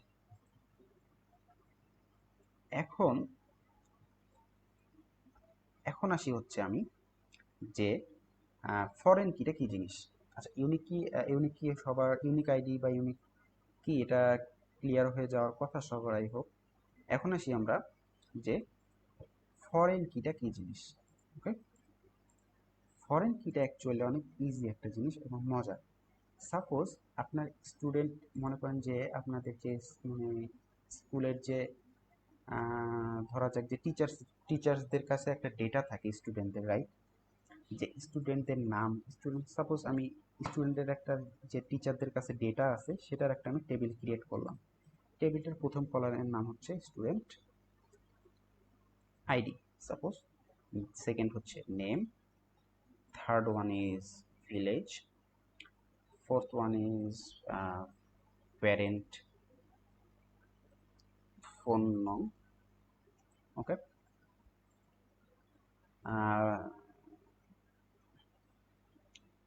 A: এখন এখন আসি হচ্ছে আমি যে ফরেন কিটা কি জিনিস। আচ্ছা, ইউনিক কি সবার, ইউনিক আইডি বা ইউনিক কি এটা ক্লিয়ার হয়ে যাওয়ার কথা সবার, আই হোপ। এখন আসি আমরা যে ফরেন কিটা কি জিনিস। ওকে, ফরেন কিটা অ্যাকচুয়ালি অনেক ইজি একটা জিনিস এবং মজার। সাপোজ আপনার স্টুডেন্ট, মনে করেন যে আপনাদের যে মানে স্কুলের যে ধরা যাক যে টিচার্সদের কাছে একটা ডেটা থাকে স্টুডেন্টদের, রাইট? যে স্টুডেন্টদের নাম, সাপোজ আমি স্টুডেন্টের একটা, যে টিচারদের কাছে ডেটা আছে সেটার একটা আমি টেবিল ক্রিয়েট করলাম। টেবিলটার প্রথম কলামের নাম হচ্ছে স্টুডেন্ট আইডি সাপোজ, সেকেন্ড হচ্ছে name, third one is village, fourth one is parent phone নং। ওকে,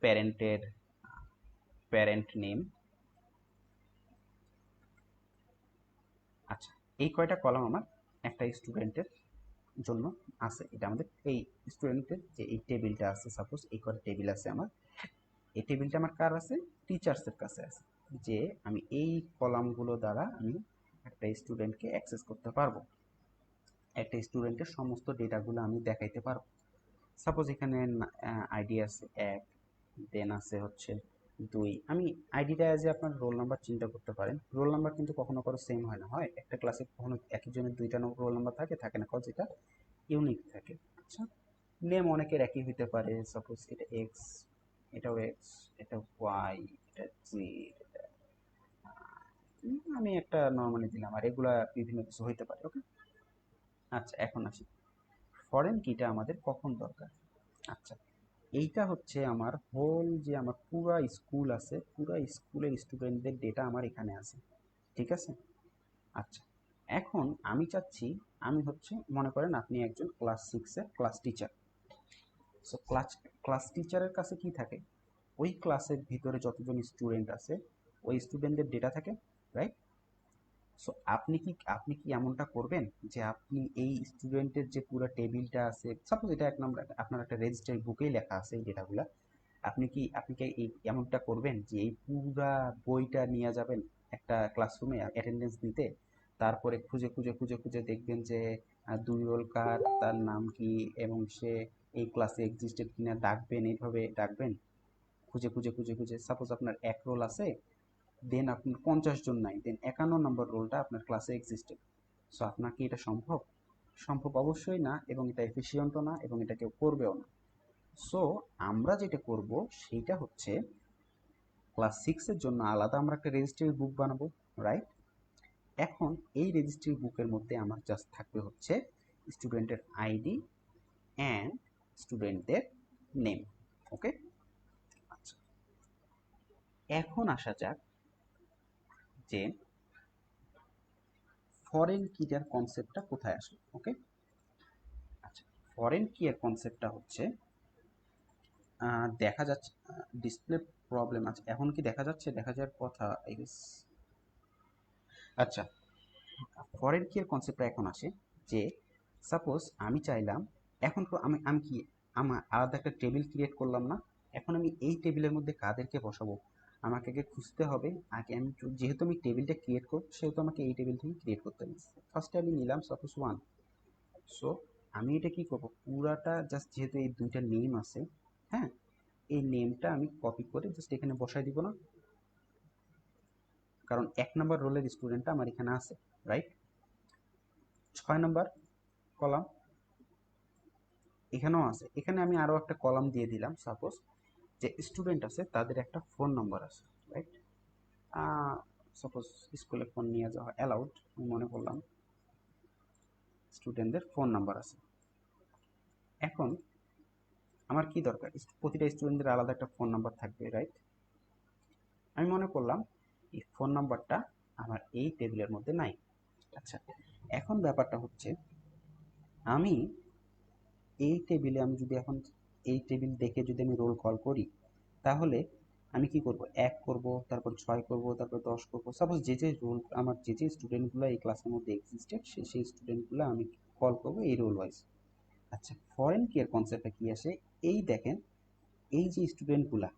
A: প্যারেন্টের প্যারেন্ট নেম। আচ্ছা, এই কয়টা কলাম আমার একটা স্টুডেন্টের জন্য আছে। এটা আমাদের এই স্টুডেন্টের যে এই টেবিলটা আছে, সাপোজ এই কয়টা টেবিল আছে আমার, এই টেবিলটা আমার কার আছে? টিচার্সের কাছে আছে। যে আমি এই কলামগুলো দ্বারা আমি একটা স্টুডেন্টকে অ্যাক্সেস করতে পারবো, একটা স্টুডেন্টের সমস্ত ডেটাগুলো আমি দেখাইতে পারবো। সাপোজ এখানে আইডি আছে 1, দেন আছে হচ্ছে 2। আমি আইডিটা অ্যাজ এ আপনার রোল নাম্বার চিন্তা করতে পারেন। রোল নাম্বার কিন্তু কখনো কারো সেম হয় না, হয় একটা ক্লাসে কখনো একজনের দুইটা রোল নাম্বার থাকে, থাকে না, কজ এটা ইউনিক থাকে। আচ্ছা, নেম অনেকের একই হইতে পারে, সাপোজ এটা এক্স, এটাও এক্স, এটা ওয়াই, এটা জি, আমি একটা নর্মালি দিলাম, আর এগুলা বিভিন্ন কিছু হইতে পারে। ওকে, আচ্ছা এখন আসি ফরেন কিটা আমাদের কখন দরকার। আচ্ছা, এইটা হচ্ছে আমার হোল, যে আমার পুরা স্কুল আছে, পুরা স্কুলের স্টুডেন্টদের ডেটা আমার এখানে আছে, ঠিক আছে? আচ্ছা, এখন আমি চাচ্ছি, আমি হচ্ছে মনে করেন আপনি একজন ক্লাস 6-এর ক্লাস টিচার। সো ক্লাস টিচারের কাছে কি থাকে? ওই ক্লাসের ভিতরে যতজন স্টুডেন্ট আছে ওই স্টুডেন্টদের ডেটা থাকে, রাইট? সো আপনি কি এমনটা করবেন যে আপনি এই স্টুডেন্টের যে পুরো টেবিলটা আছে, সাপোজ এটা এক নম্বর আপনার একটা রেজিস্টার বুকেই লেখা আছে এই ডেটাগুলা, আপনি কি এই এমনটা করবেন যে এই পুরা বইটা নিয়ে যাবেন একটা ক্লাসরুমে অ্যাটেন্ডেন্স নিতে, তারপরে খুঁজে খুঁজে খুঁজে খুঁজে দেখবেন যে দুই রোল কার, তার নাম কি, এবং সে এই ক্লাসে এক্সিস্টেড কিনা ডাকবেন, এইভাবে ডাকবেন খুঁজে খুঁজে খুঁজে খুঁজে। সাপোজ আপনার এক রোল আছে, দেন আপনার 50 জন নাই, দেন 51 নম্বর রোলটা আপনার ক্লাসে এক্সিস্টেড। সো আপনার কি এটা সম্ভব? সম্ভব অবশ্যই না, এবং এটা এফিসিয়েন্টও না, এবং এটা কেউ করবেও না। সো আমরা যেটা করব সেইটা হচ্ছে ক্লাস 6-এর জন্য আলাদা আমরা একটা রেজিস্ট্রি বুক বানাবো, রাইট? এখন এই রেজিস্ট্রি বুকের মধ্যে আমার জাস্ট থাকবে হচ্ছে স্টুডেন্টের আইডি অ্যান্ড স্টুডেন্টদের নেম। ওকে, আচ্ছা, এখন আসা যাক যে ফরেন কিটার কনসেপ্টটা কোথায় আসে। ওকে, আচ্ছা, ফরেন কি এর কনসেপ্টটা হচ্ছে দেখা যাচ্ছে ডিসপ্লে প্রবলেম আছে, এখন কি দেখা যাচ্ছে? দেখা যাওয়ার কথা আই গেস। আচ্ছা, ফরেন কি এর কনসেপ্টটা এখন আসে যে সাপোজ আমি চাইলাম, এখন তো আমি আমি কি আমার আলাদা একটা টেবিল ক্রিয়েট করলাম না? এখন আমি এই টেবিলের মধ্যে কাদেরকে বসাবো আমাকে আগে খুঁজতে হবে। আগে আমি যেহেতু আমি টেবিলটা ক্রিয়েট করব, সেহেতু আমাকে এই টেবিল থেকে ক্রিয়েট করতে হবে। ফার্স্টে আমি নিলাম সাপোজ 1। সো আমি এটা কি করব, পুরাটা জাস্ট যেহেতু এই দুইটা নেম আছে, হ্যাঁ, এই নেমটা আমি কপি করে জাস্ট এখানে বসাই দিব না? কারণ 1 নম্বর রোলের স্টুডেন্টটা আমার এখানে আছে, রাইট? 6 নম্বর কলাম এখানেও আছে, এখানে আমি আরও একটা কলাম দিয়ে দিলাম। সাপোজ যে স্টুডেন্ট আছে তাদের একটা ফোন নম্বর আছে, রাইট? সাপোজ স্কুলে ফোন নিয়ে যাওয়া অ্যালাউড, আমি মনে করলাম স্টুডেন্টদের ফোন নাম্বার আছে। এখন আমার কি দরকার, প্রতিটা স্টুডেন্টদের আলাদা একটা ফোন নাম্বার থাকবে, রাইট? আমি মনে করলাম এই ফোন নাম্বারটা আমার এই টেবিলের মধ্যে নাই। আচ্ছা, এখন ব্যাপারটা হচ্ছে আমি এই টেবিলে আমি যদি এখন এই টেবিল দেখে যদি আমি রোল কল করি, তাহলে আমি কি করব, 1 করব, তারপর 6 করব, তারপর 10 করব। সাপোজ যে যে রোল আমার যে যে স্টুডেন্টগুলো এই ক্লাসের মধ্যে এক্সিস্টেড, সেই স্টুডেন্টগুলো আমি কল করব এই রোল ওয়াইজ। আচ্ছা, ফরেন কি এর কনসেপ্টটা কি আসে, এই দেখেন, এই যে স্টুডেন্টগুলা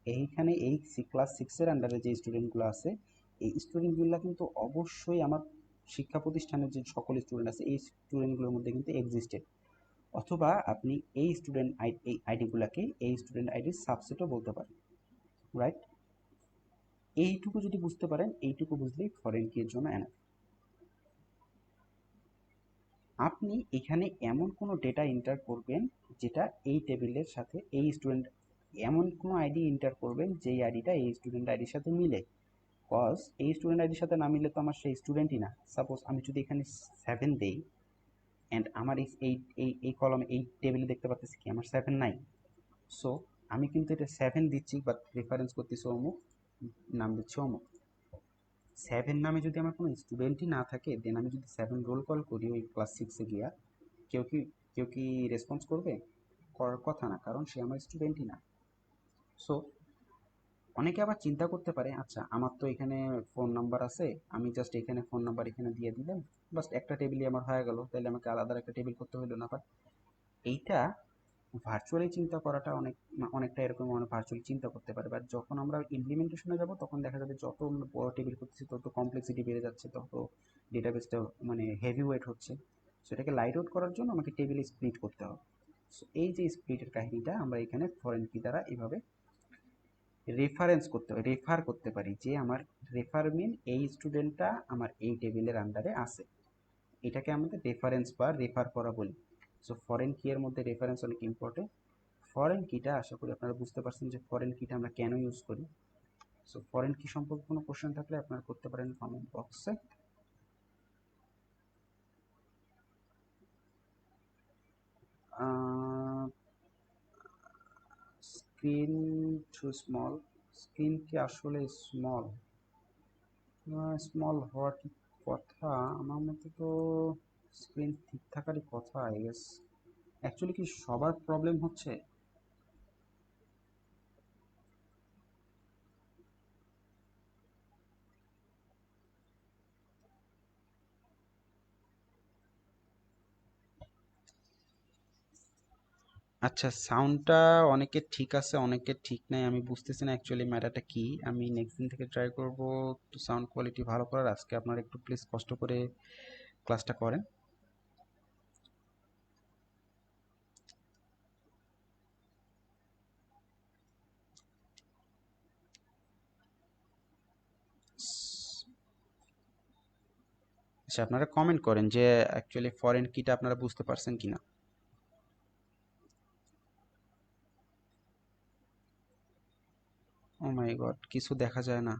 A: এইখানে এই ক্লাস 6-এর আন্ডারে যে স্টুডেন্টগুলো আছে, এই স্টুডেন্টগুলো কিন্তু অবশ্যই আমার শিক্ষা প্রতিষ্ঠানের যে সকল স্টুডেন্ট আছে এই স্টুডেন্টগুলোর মধ্যে কিন্তু এক্সিস্টেড। অথবা আপনি এই এই আইডিগুলোকে এই স্টুডেন্ট আইডির সাবসেটও বলতে পারেন, রাইট? এইটুকু যদি বুঝতে পারেন, এইটুকু বুঝলেই ফরেন কি এর জন্য এনাফ। আপনি এখানে এমন কোনো ডেটা এন্টার করবেন যেটা এই টেবিলের সাথে এই স্টুডেন্ট, এমন কোনো আইডি এন্টার করবেন যেই আইডিটা এই স্টুডেন্ট আইডির সাথে মিলে। কজ এই স্টুডেন্ট আইডির সাথে না মিললে তো আমার সেই স্টুডেন্টই না। সাপোজ আমি যদি এখানে 7 দেই, অ্যান্ড আমার এই কলমে এই টেবিলে দেখতে পাচ্ছি কি আমার 7 নাই। সো আমি কিন্তু এটা 7 দিচ্ছি, বাট রেফারেন্স করতেছি অমুক, নাম দিচ্ছি অমুক। 7 নামে যদি আমার কোনো স্টুডেন্টই না থাকে, দেন আমি যদি 7 রোল কল করি ওই ক্লাস 6-এ গিয়া, কেউ কি কেউ কি রেসপন্স করবে? করার কথা না, কারণ সে আমার স্টুডেন্টই না। সো অনেকে আবার চিন্তা করতে পারে, আচ্ছা আমার তো এখানে ফোন নাম্বার আছে, আমি জাস্ট এখানে ফোন নাম্বার এখানে দিয়ে দিলাম, বাস একটা টেবিলই আমার হয়ে গেল, তাহলে আমাকে আলাদা একটা টেবিল করতে হলো না। বাট এইটা ভার্চুয়ালি চিন্তা করাটা অনেকটা এরকম, মানে ভার্চুয়ালি চিন্তা করতে পারে, বাট যখন আমরা ইমপ্লিমেন্টেশনে যাব তখন দেখা যাবে যত আমরা বড় টেবিল করতেছি তত কমপ্লেক্সিটি বেড়ে যাচ্ছে, তত ডেটাবেসটা মানে হেভি ওয়েট হচ্ছে। সেটাকে লাইট আউট করার জন্য আমাকে টেবিল স্প্লিট করতে হবে। সো এই যে স্প্লিটের কাহিনীটা আমরা এখানে ফরেন কি দ্বারা এইভাবে রেফার করতে পারি যে আমার রেফার মিন এই স্টুডেন্টটা আমার এই টেবিলের আন্ডারে আছে। এটাকে আমাদের রেফারেন্স বা রেফার করা বলি। সো ফরেন কি এর মধ্যে রেফারেন্স অনেক ইম্পর্টেন্ট। ফরেন কিটা আশা করি আপনারা বুঝতে পারছেন যে ফরেন কিটা আমরা কেন ইউজ করি। সো ফরেন কি সম্পর্কে কোনো কোশ্চেন থাকলে আপনারা করতে পারেন কমেন্ট বক্সে। স্ক্রিন টু স্মল, স্ক্রিন কি আসলে স্মল? স্মল হওয়ার কি কথা? আমার মতে তো স্ক্রিন ঠিক থাকারই কথা, আই গেস। অ্যাকচুয়ালি কি সবার প্রবলেম হচ্ছে? আচ্ছা, সাউন্ডটা অনেকের ঠিক আছে, অনেকের ঠিক নাই। আমি বুঝতেছি না অ্যাকচুয়ালি ম্যাটারটা কি। আমি নেক্সট দিন থেকে ট্রাই করব একটু সাউন্ড কোয়ালিটি ভালো করার। আজকে আপনারা একটু প্লিজ কষ্ট করে ক্লাসটা করেন। আচ্ছা, আপনারা কমেন্ট করেন যে অ্যাকচুয়ালি ফরেন কিটা আপনারা বুঝতে পারছেন কিনা। ও মাই গড, কিছু দেখা যায় না।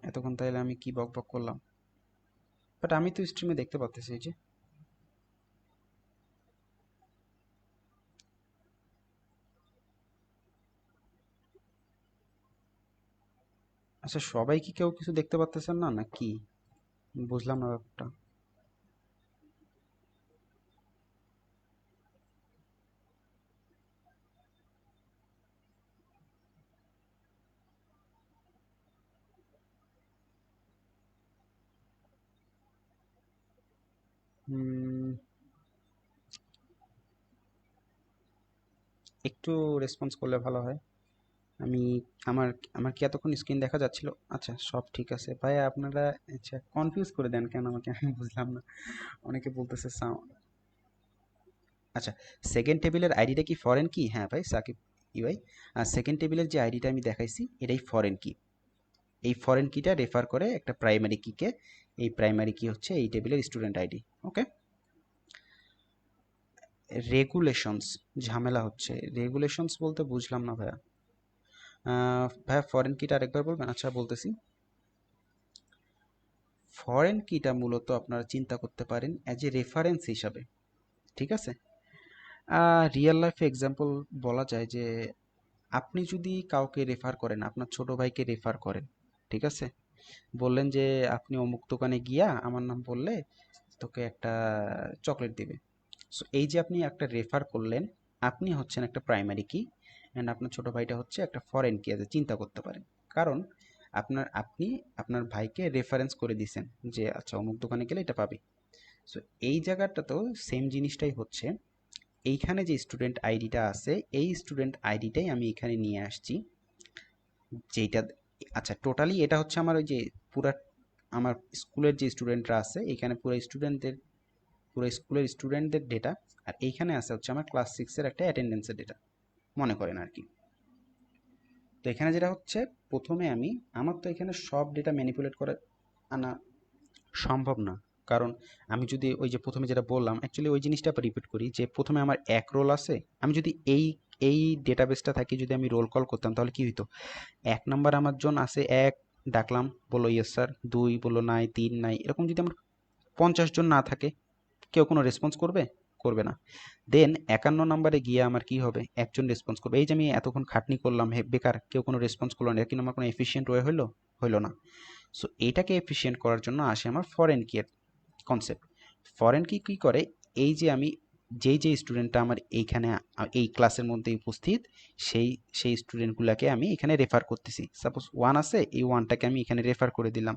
A: এতক্ষণ তাইলে আমি কি বক বক করলাম? বাট আমি তো স্ট্রিমে দেখতে পাচ্তেছি এই যে। আচ্ছা, সবাই কি কেউ কিছু দেখতে পাচ্তেছেন না নাকি? বুঝলাম না ব্যাপারটা। হুম, একটু রেসপন্স করলে ভালো হয়। আমি আমার আমার কি এতক্ষণ স্ক্রিন দেখা যাচ্ছিল? আচ্ছা, সব ঠিক আছে ভাই। আপনারা আচ্ছা কনফিউজ করে দেন কেন আমাকে, আমি বুঝলাম না। অনেকে বলতেছে সাউন্ড। আচ্ছা, সেকেন্ড টেবিলের আইডিটা কি ফরেন কি? হ্যাঁ ভাই সাকিব ভাই। আর সেকেন্ড টেবিলের যে আইডিটা আমি দেখাইছি এটাই ফরেন কি। এই ফরেন কিটা রেফার করে একটা প্রাইমারি কিকে। এই প্রাইমারি কি হচ্ছে এই টেবিলের স্টুডেন্ট আইডি। ওকে। রেগুলেশনস, ঝামেলা হচ্ছে। রেগুলেশনস বলতে বুঝলাম না ভাইয়া। ভাইয়া ফরেন কিটা আরেকবার বলবেন? আচ্ছা বলতেছি। ফরেন কিটা মূলত আপনারা চিন্তা করতে পারেন অ্যাজ এ রেফারেন্স হিসাবে। ঠিক আছে। রিয়েল লাইফে এক্সাম্পল বলা যায় যে আপনি যদি কাউকে রেফার করেন, আপনার ছোট ভাইকে রেফার করেন, ঠিক আছে, বললেন যে আপনি অমুক দোকানে গিয়া আমার নাম বললে তোকে একটা চকলেট দিবে। সো এই যে আপনি একটা রেফার করলেন, আপনি হচ্ছেন একটা প্রাইমারি কি, অ্যান্ড আপনার ছোট ভাইটা হচ্ছে একটা ফরেন কি। আছে চিন্তা করতে পারেন। কারণ আপনি আপনার ভাইকে রেফারেন্স করে দিছেন যে আচ্ছা অমুক দোকানে গেলে এটা পাবি। সো এই জায়গাটাতেও সেম জিনিসটাই হচ্ছে। এইখানে যে স্টুডেন্ট আইডিটা আছে এই স্টুডেন্ট আইডিটাই আমি এখানে নিয়ে আসছি, যেইটা আচ্ছা টোটালি এটা হচ্ছে আমার ওই যে পুরা আমার স্কুলের যে স্টুডেন্টরা আছে এখানে পুরো স্কুলের স্টুডেন্টদের ডেটা। আর এইখানে আছে হচ্ছে আমার ক্লাস সিক্সের একটা অ্যাটেন্ডেন্সের ডেটা, মনে করেন আর কি। তো এখানে যেটা হচ্ছে, প্রথমে আমার তো এখানে সব ডেটা ম্যানিপুলেট করে আনা সম্ভব না। কারণ আমি যদি ওই যে প্রথমে যেটা বললাম অ্যাকচুয়ালি ওই জিনিসটা আবার রিপিট করি যে প্রথমে আমার এক রোল আছে। আমি যদি এই এই ডেটাবেসটা থাকি যদি আমি রোল কল করতাম তাহলে কি হইতো? এক নাম্বার আমার জন আছে এক, ডাকলাম, বললো ইয়েস স্যার। দুই বললো নাই, তিন নাই। এরকম যদি আমার 50 জন না থাকে, কেউ কোনো রেসপন্স করবে? করবে না। দেন 51 নাম্বারে গিয়ে আমার কি হবে? একজন রেসপন্স করবে। এই যে আমি এতক্ষণ খাটনি করলাম বেকার, কেউ কোনো রেসপন্স করলো না, কিন্তু আমার কোনো এফিসিয়েন্ট ওয়ে হইলো? হইলো না। সো এটাকে এফিসিয়েন্ট করার জন্য আসে আমার ফরেন কি এর কনসেপ্ট। ফরেন কি কী করে? এই যে আমি যেই স্টুডেন্টটা আমার এইখানে এই ক্লাসের মধ্যে উপস্থিত, সেই সেই স্টুডেন্টগুলোকে আমি এখানে রেফার করতেছি। সাপোজ ওয়ান আছে, এই ওয়ানটাকে আমি এখানে রেফার করে দিলাম,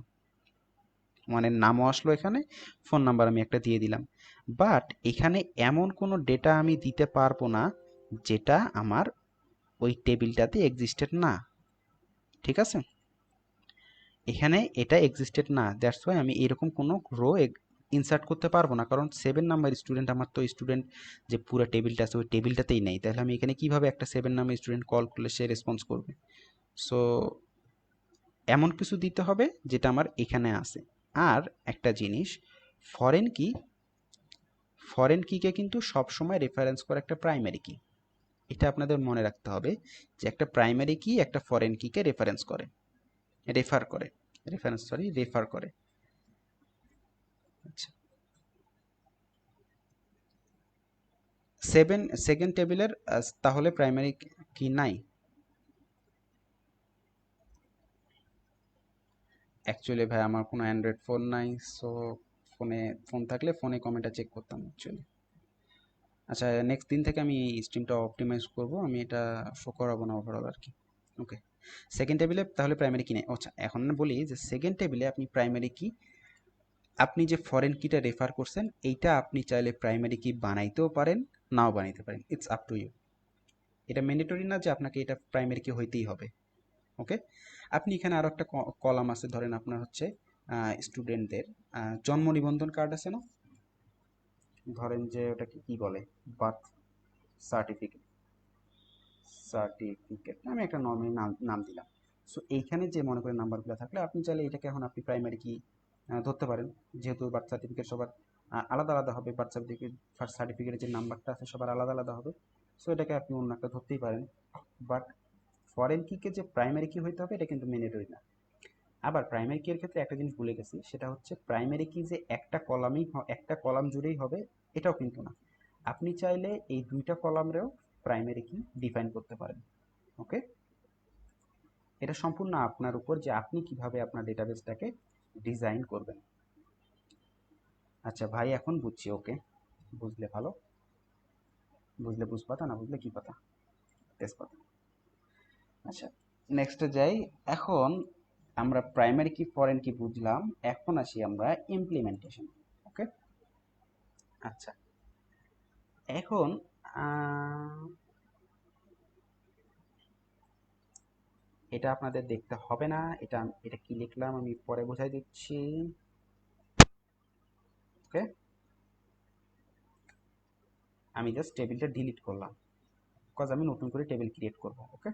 A: ওয়ানের নামও আসলো এখানে, ফোন নাম্বার আমি একটা দিয়ে দিলাম। বাট এখানে এমন কোনো ডেটা আমি দিতে পারবো না যেটা আমার ওই টেবিলটাতে এক্সিস্টেড না। ঠিক আছে। এখানে এটা এক্সিস্টেড না, দ্যাটস ওয়াই আমি এরকম কোনো রো ইনসার্ট করতে পারবো না। কারণ 7 নাম্বার স্টুডেন্ট আমার তো স্টুডেন্ট যে পুরো টেবিলটা আছে ওই টেবিলটাতেই নেই। তাহলে আমি এখানে কিভাবে একটা 7 নাম্বার স্টুডেন্ট কল করলে সে রেসপন্স করবে? সো এমন কিছু দিতে হবে যেটা আমার এখানে আছে। আর একটা জিনিস, ফরেন কি, ফরেন কিকে কিন্তু সবসময় রেফারেন্স করে একটা প্রাইমারি কি। এটা আপনাদের মনে রাখতে হবে যে একটা প্রাইমারি কি একটা ফরেন কিকে রেফারেন্স করে, রেফার করে, রেফারেন্স সরি রেফার করে। আচ্ছা, সেকেন্ড টেবিলের তাহলে প্রাইমারি কি নাই? অ্যাকচুয়ালি ভাই আমার কোনো অ্যান্ড্রয়েড ফোন নাই। সো ফোন থাকলে ফোনে কমেন্টটা চেক করতাম অ্যাকচুয়ালি। আচ্ছা, নেক্সট দিন থেকে আমি স্ট্রিমটা অপটিমাইজ করব, আমি এটা শো করাবো না ওভারঅল আর কি। ওকে। সেকেন্ড টেবিলে তাহলে প্রাইমারি কি নেই? আচ্ছা, এখন বলি যে সেকেন্ড টেবিলে আপনি প্রাইমারি কি, আপনি যে ফরেন কিটা রেফার করছেন এইটা আপনি চাইলে প্রাইমারি কি বানাইতেও পারেন, নাও বানাইতে পারেন। It's up to you. এটা ম্যান্ডেটরি না যে আপনাকে এটা প্রাইমারি কি হইতেই হবে। ওকে, আপনি এখানে আরও একটা কলাম আছে, ধরেন আপনার হচ্ছে স্টুডেন্টদের জন্ম নিবন্ধন কার্ড আছে না, ধরেন যে ওটাকে কি বলে, বার্থ সার্টিফিকেট, আমি একটা নর্মালি নাম নাম দিলাম। সো এইখানে যে মনে করেন নাম্বারগুলো থাকলে আপনি চাইলে এটাকে এখন আপনি প্রাইমারি কি ধরতে পারেন, যেহেতু বার্থ সার্টিফিকেট সবার আলাদা আলাদা হবে, বার্থ সার্টিফিকেট ফার্স্ট সার্টিফিকেটের যে নাম্বারটা আছে সবার আলাদা আলাদা হবে। সো এটাকে আপনি অন্য একটা ধরতেই পারেন, বাট ফরেন কিকে যে প্রাইমারি কি হইতে হবে এটা কিন্তু ম্যান্ডেটরি না। আবার প্রাইমারি কি এর ক্ষেত্রে একটা জিনিস ভুলে গেছি, সেটা হচ্ছে প্রাইমারি কি যে একটা কলামই একটা কলাম জুড়েই হবে এটাও কিন্তু না। আপনি চাইলে এই দুইটা কলামরেও প্রাইমারি কি ডিফাইন করতে পারেন। ওকে, এটা সম্পূর্ণ আপনার উপর যে আপনি কিভাবে আপনার ডেটাবেসটাকে ডিজাইন করবেন। আচ্ছা ভাই, এখন বুঝছি। ওকে, বুঝলে ভালো, বুঝলে বুঝপাতা, না বুঝলে কি পাতা, তেজপাতা। আচ্ছা, নেক্সটে যাই। এখন আমরা প্রাইমারি কি ফরেন কি বুঝলাম, এখন আসি আমরা ইমপ্লিমেন্টেশন। ওকে, আচ্ছা, এখন এটা আপনাদের দেখতে হবে না, এটা এটা কি লিখলাম আমি পরে বোঝাই দিচ্ছি। ওকে, আমি জাস্ট টেবিলটা ডিলিট করলাম, বিকজ আমি নতুন করে টেবিল ক্রিয়েট করব। ওকে,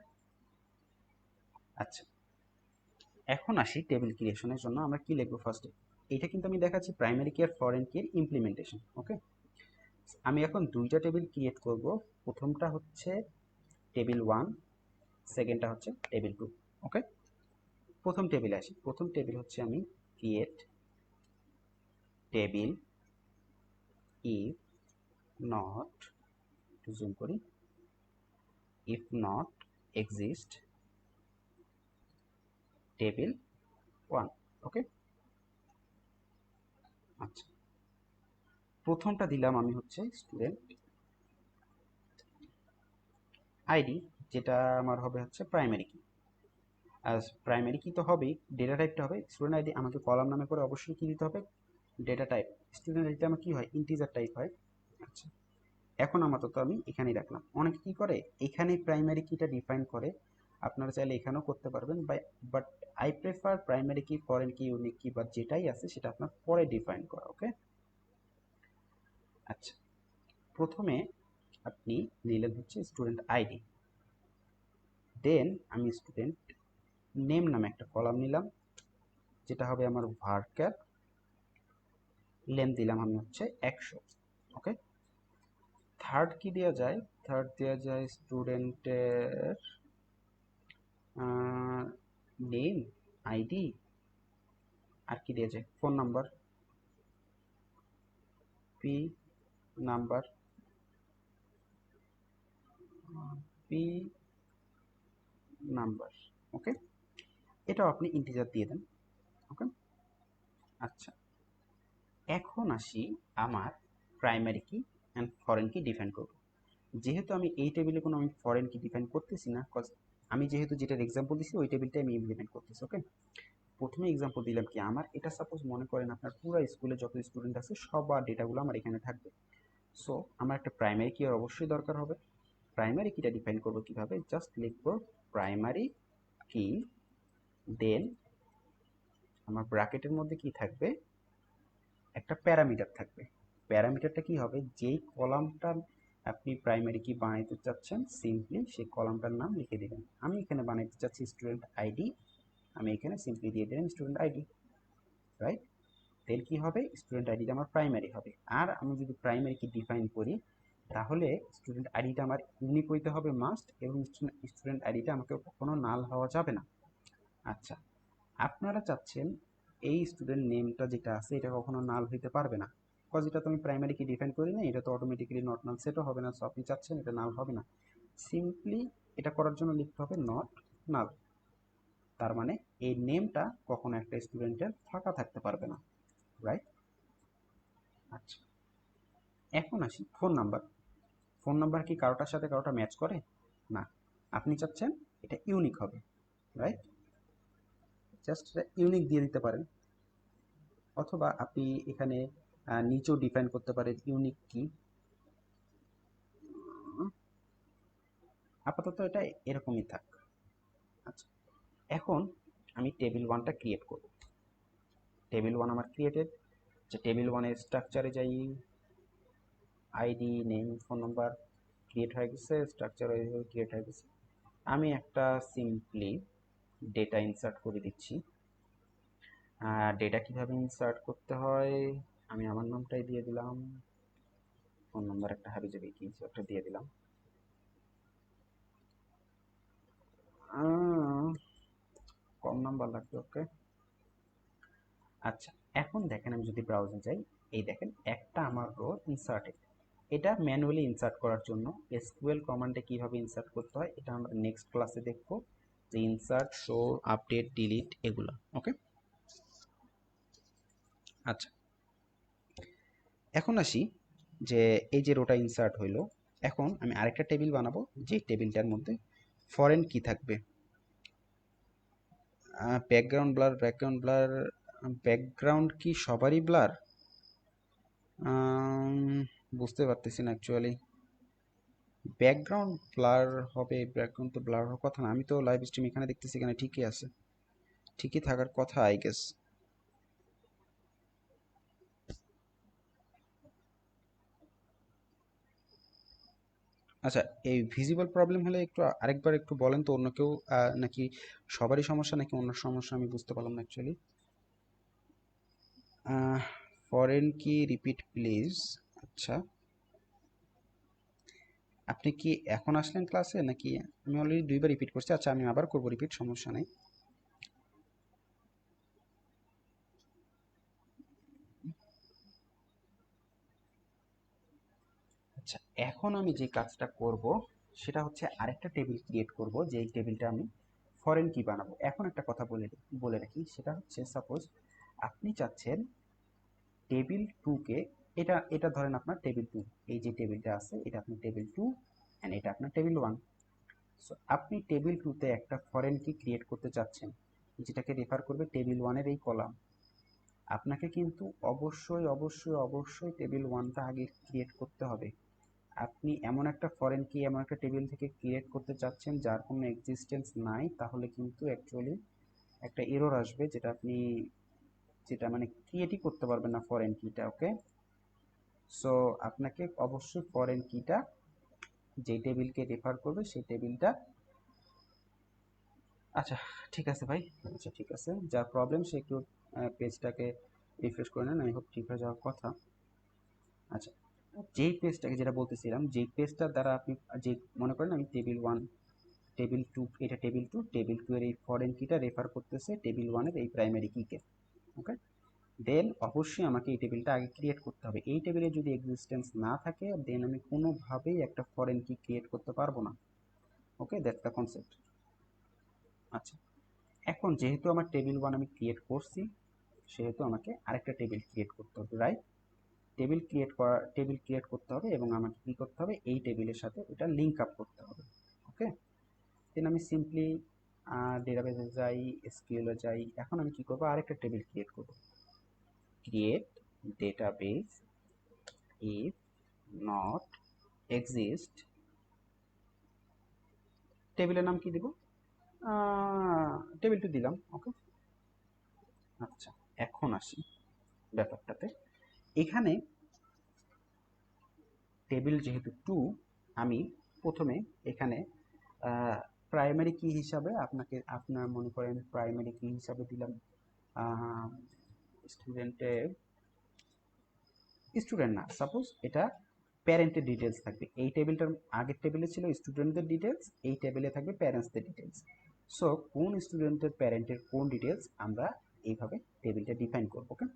A: আচ্ছা, এখন আসি টেবিল ক্রিয়েশনের জন্য আমরা কি লিখবো ফার্স্টে। এটা কিন্তু আমি দেখাচ্ছি প্রাইমারি কি আর ফরেন কি এর ইমপ্লিমেন্টেশন। ওকে, আমি এখন দুইটা টেবিল ক্রিয়েট করব। প্রথমটা হচ্ছে টেবিল 1, সেকেন্ডটা হচ্ছে টেবিল 2। ওকে, প্রথম টেবিলে আসি। প্রথম টেবিল হচ্ছে আমি ক্রিয়েট টেবিল ইফ নট, একটু জুম করি, ইফ নট এক্সিস্ট টেবিল 1। ওকে, আচ্ছা, প্রথমটা দিলাম আমি হচ্ছে স্টুডেন্ট আইডি, যেটা আমার হবে হচ্ছে প্রাইমারি কি। আর প্রাইমারি কি তো হবেই, ডেটা টাইপটা হবে স্টুডেন্ট আইডি। আমাকে কলাম নামে করে অবশ্যই কি দিতে হবে, ডেটা টাইপ। স্টুডেন্ট আইডিটা আমার কি হয়, ইন্টিজার টাইপ হয়। আচ্ছা, এখন আপাতত আমি এখানেই রাখলাম। অনেকে কি করে এখানেই প্রাইমারি কিটা ডিফাইন করে, আপনারা চাইলে এখানেও করতে পারবেন, বাট আই প্রেফার প্রাইমারি কি ফরেন কি ইউনিক কি বা যেটাই আছে সেটা আপনার পরে ডিফাইন করা। ওকে, আচ্ছা, প্রথমে আপনি নিলেন হচ্ছে স্টুডেন্ট আইডি, দেন আমি স্টুডেন্ট নেম নামে একটা কলাম নিলাম, যেটা হবে আমার ভার্কার, লেন দিলাম আমি হচ্ছে 100। ওকে, থার্ড কি দেওয়া যায়, থার্ড দেওয়া যায় স্টুডেন্টের নেম, আইডি, আর কি দেওয়া যায়, phone number, P number, P number. Okay, এটাও আপনি ইন্টিজার দিয়ে দেন। ওকে, আচ্ছা, এখন আসি আমার প্রাইমারি কি অ্যান্ড ফরেন কি ডিফাইন করব। যেহেতু আমি এই টেবিলে কোনো আমি ফরেন কি ডিফাইন করতেছি না, কজ আমি যেহেতু যেটার এক্সাম্পল দিচ্ছি ওই টেবিলটাই আমি ইমপ্লিমেন্ট করতেছি। ওকে, প্রথমে এক্সাম্পল দিলাম কি, আমার এটা সাপোজ মনে করেন আপনার পুরো স্কুলে যত স্টুডেন্ট আছে সবার ডেটাগুলো আমার এখানে থাকবে। সো আমার একটা প্রাইমারি কি আর অবশ্যই দরকার হবে। প্রাইমারি কিটা ডিফাইন করবো কিভাবে, জাস্ট লিখবো প্রাইমারি কি, দেন আমার ব্র্যাকেটের মধ্যে কি থাকবে, একটা প্যারামিটার থাকবে। প্যারামিটারটা কি হবে, যেই কলামটা আপনি প্রাইমারি কি বানাইতে চাচ্ছেন সিম্পলি সেই কলামটার নাম লিখে দেবেন। আমি এখানে বানাইতে চাচ্ছি স্টুডেন্ট আইডি, আমি এখানে সিম্পলি দিয়ে দিলাম স্টুডেন্ট আইডি, রাইট। দেন কি হবে, স্টুডেন্ট আইডিটা আমার প্রাইমারি হবে। আর আমি যদি প্রাইমারি কি ডিফাইন করি তাহলে স্টুডেন্ট আইডিটা আমার ইউনিক হইতে হবে মাস্ট, এবং স্টুডেন্ট আইডিটা আমাকে কখনো নাল হওয়া যাবে না। আচ্ছা, আপনারা চাচ্ছেন এই স্টুডেন্ট নেমটা যেটা আছে এটা কখনো নাল হইতে পারবে না, বিকজ এটা তো আমি প্রাইমারি কি ডিফাইন করি না, এটা তো অটোমেটিক্যালি নট নাল সেটও হবে না। সো আপনি চাচ্ছেন এটা নাল হবে না, সিম্পলি এটা করার জন্য লিখতে হবে নট নাল। তার মানে এই নেমটা কখনো একটা স্টুডেন্টের ফাঁকা থাকতে পারবে না, রাইট। আচ্ছা, এখন আসি ফোন নাম্বার। ফোন নাম্বার কি কারোটার সাথে কারোটা ম্যাচ করে না, আপনি চাচ্ছেন এটা ইউনিক হবে, রাইট। জাস্ট ইউনিক দিয়ে দিতে পারেন, অথবা আপনি এখানে নিচেও ডিফাইন করতে পারেন ইউনিক কি, আপাতত এটা এরকমই থাক। আচ্ছা, এখন আমি টেবিল ওয়ানটা ক্রিয়েট করব। টেবিল ওয়ান আমার ক্রিয়েটেড। যে টেবিল ওয়ানের স্ট্রাকচারে যাই, ID, name, phone number create হয়ে গেছে, স্ট্রাকচার ক্রিয়েট হয়ে গেছে। আমি একটা সিম্পলি ডেটা ইনসার্ট করে দিচ্ছি। ডেটা কিভাবে ইনসার্ট করতে হয়, আমি আমার নামটাই দিয়ে দিলাম, ফোন নাম্বার একটা হাবিজাবি কিছু একটা দিয়ে দিলাম। কম নাম্বার লাগবে, ওকে। আচ্ছা, এখন দেখেন আমি যদি ব্রাউজার যাই, এই দেখেন একটা আমার রো ইনসার্টেড। এটা ম্যানুয়ালি ইনসার্ট করার জন্য এসকিউএল কমান্ডে কিভাবে ইনসার্ট করতে হয় এটা আমরা নেক্সট ক্লাসে দেখব, যে ইনসার্ট, শো, আপডেট, ডিলিট এগুলো, ওকে। আচ্ছা, এখন আসি যে এই যে রোটা ইনসার্ট হইলো, এখন আমি আরেকটা টেবিল বানাবো, যে টেবিলটার মধ্যে ফরেন কি থাকবে। ব্যাকগ্রাউন্ড ব্লার, ব্যাকগ্রাউন্ড কি সবারই ব্লার? বুঝতে পারতেছি না অ্যাকচুয়ালি। ব্যাকগ্রাউন্ড ব্লার হবে, ব্যাকগ্রাউন্ড তো ব্লার হওয়ার কথা না। আমি তো লাইভ স্ট্রিম এখানে দেখতেছি, এখানে ঠিকই আছে, ঠিকই থাকার কথা আই গেস। আচ্ছা, এই ভিজিবল প্রবলেম হলে একটু আরেকবার একটু বলেন তো, অন্য কেউ নাকি সবারই সমস্যা নাকি অন্য সমস্যা, আমি বুঝতে পারলাম না অ্যাকচুয়ালি। ফরেন কি রিপিট প্লিজ। আচ্ছা, আপনি কি এখন আসলেন ক্লাসে নাকি? আমি অলরেডি দুইবার রিপিট করছি। আচ্ছা, আমি আবার করবো রিপিট, সমস্যা নেই। আচ্ছা, এখন আমি যে কাজটা করব সেটা হচ্ছে আরেকটা টেবিল ক্রিয়েট করব, যেই টেবিলটা আমি ফরেন কি বানাবো। এখন একটা কথা বলে বলে রাখি, সেটা হচ্ছে সাপোজ আপনি চাচ্ছেন টেবিল টুকে, এটা এটা ধরেন আপনার টেবিল টু, এই যে টেবিলটা আছে এটা আপনার টেবিল টু অ্যান্ড এটা আপনার টেবিল ওয়ান। সো আপনি টেবিল টুতে একটা ফরেন কি ক্রিয়েট করতে চাচ্ছেন, যেটাকে রেফার করবে টেবিল ওয়ানের এই কলাম। আপনাকে কিন্তু অবশ্যই অবশ্যই অবশ্যই টেবিল ওয়ানটা আগে ক্রিয়েট করতে হবে। আপনি এমন একটা ফরেন কি এমন একটা টেবিল থেকে ক্রিয়েট করতে চাচ্ছেন যার কোনো এক্সিস্টেন্স নাই, তাহলে কিন্তু অ্যাকচুয়ালি একটা এরর আসবে, যেটা আপনি যেটা মানে ক্রিয়েটই করতে পারবেন না ফরেন কিটা, ওকে। সো আপনাকে অবশ্যই ফরেন কিটা যে টেবিলকে রেফার করবে সেই টেবিলটা। আচ্ছা, ঠিক আছে ভাই। আচ্ছা, ঠিক আছে, যার প্রবলেম সে একটু পেজটাকে রিফ্রেশ করে নেন, আমি হোপ ঠিক হয়ে যাওয়ার কথা। আচ্ছা, যেই পেজটাকে যেটা বলতেছিলাম, যেই পেজটার দ্বারা আপনি যে মনে করেন আমি টেবিল ওয়ান, টেবিল টু, এটা টেবিল টু, টেবিল টু এর এই ফরেন কিটা রেফার করতেছে টেবিল ওয়ানের এই প্রাইমারি কিকে, ওকে। দেন অবশ্যই আমাকে এই টেবিলটা আগে ক্রিয়েট করতে হবে। এই টেবিলে যদি এক্সিস্টেন্স না থাকে দেন আমি কোনোভাবেই একটা ফরেন কি ক্রিয়েট করতে পারবো না, ওকে, দ্যাটস দ্য কনসেপ্ট। আচ্ছা, এখন যেহেতু আমার টেবিল ওয়ান আমি ক্রিয়েট করছি, সেহেতু আমাকে আরেকটা টেবিল ক্রিয়েট করতে হবে, রাইট? টেবিল ক্রিয়েট করতে হবে এবং আমাকে কী করতে হবে, এই টেবিলের সাথে এটা লিঙ্ক আপ করতে হবে, ওকে। দেন আমি সিম্পলি ডেটাবেসে যাই, এসকিউএলে যাই। এখন আমি কি করবো, আরেকটা টেবিল ক্রিয়েট করব। Create database if not exist, টেবিলের নাম কি দিব, টেবিল টু দিলাম, ওকে। আচ্ছা, এখন আসি ব্যাপারটাতে। এখানে টেবিল যেহেতু টু, আমি প্রথমে এখানে প্রাইমারি কি হিসাবে আপনাকে, আপনার মনে করেন প্রাইমারি কি হিসাবে দিলাম স্টুডেন্টের, স্টুডেন্ট না, সাপোজ এটা প্যারেন্টের ডিটেলস থাকবে। এই টেবিলটার আগের টেবিলে ছিল স্টুডেন্টদের ডিটেলস, এই টেবিলে থাকবে প্যারেন্টসদের ডিটেলস। সো কোন স্টুডেন্টের প্যারেন্টের কোন ডিটেলস আমরা এইভাবে টেবিলটা ডিফাইন করবো, ওকে।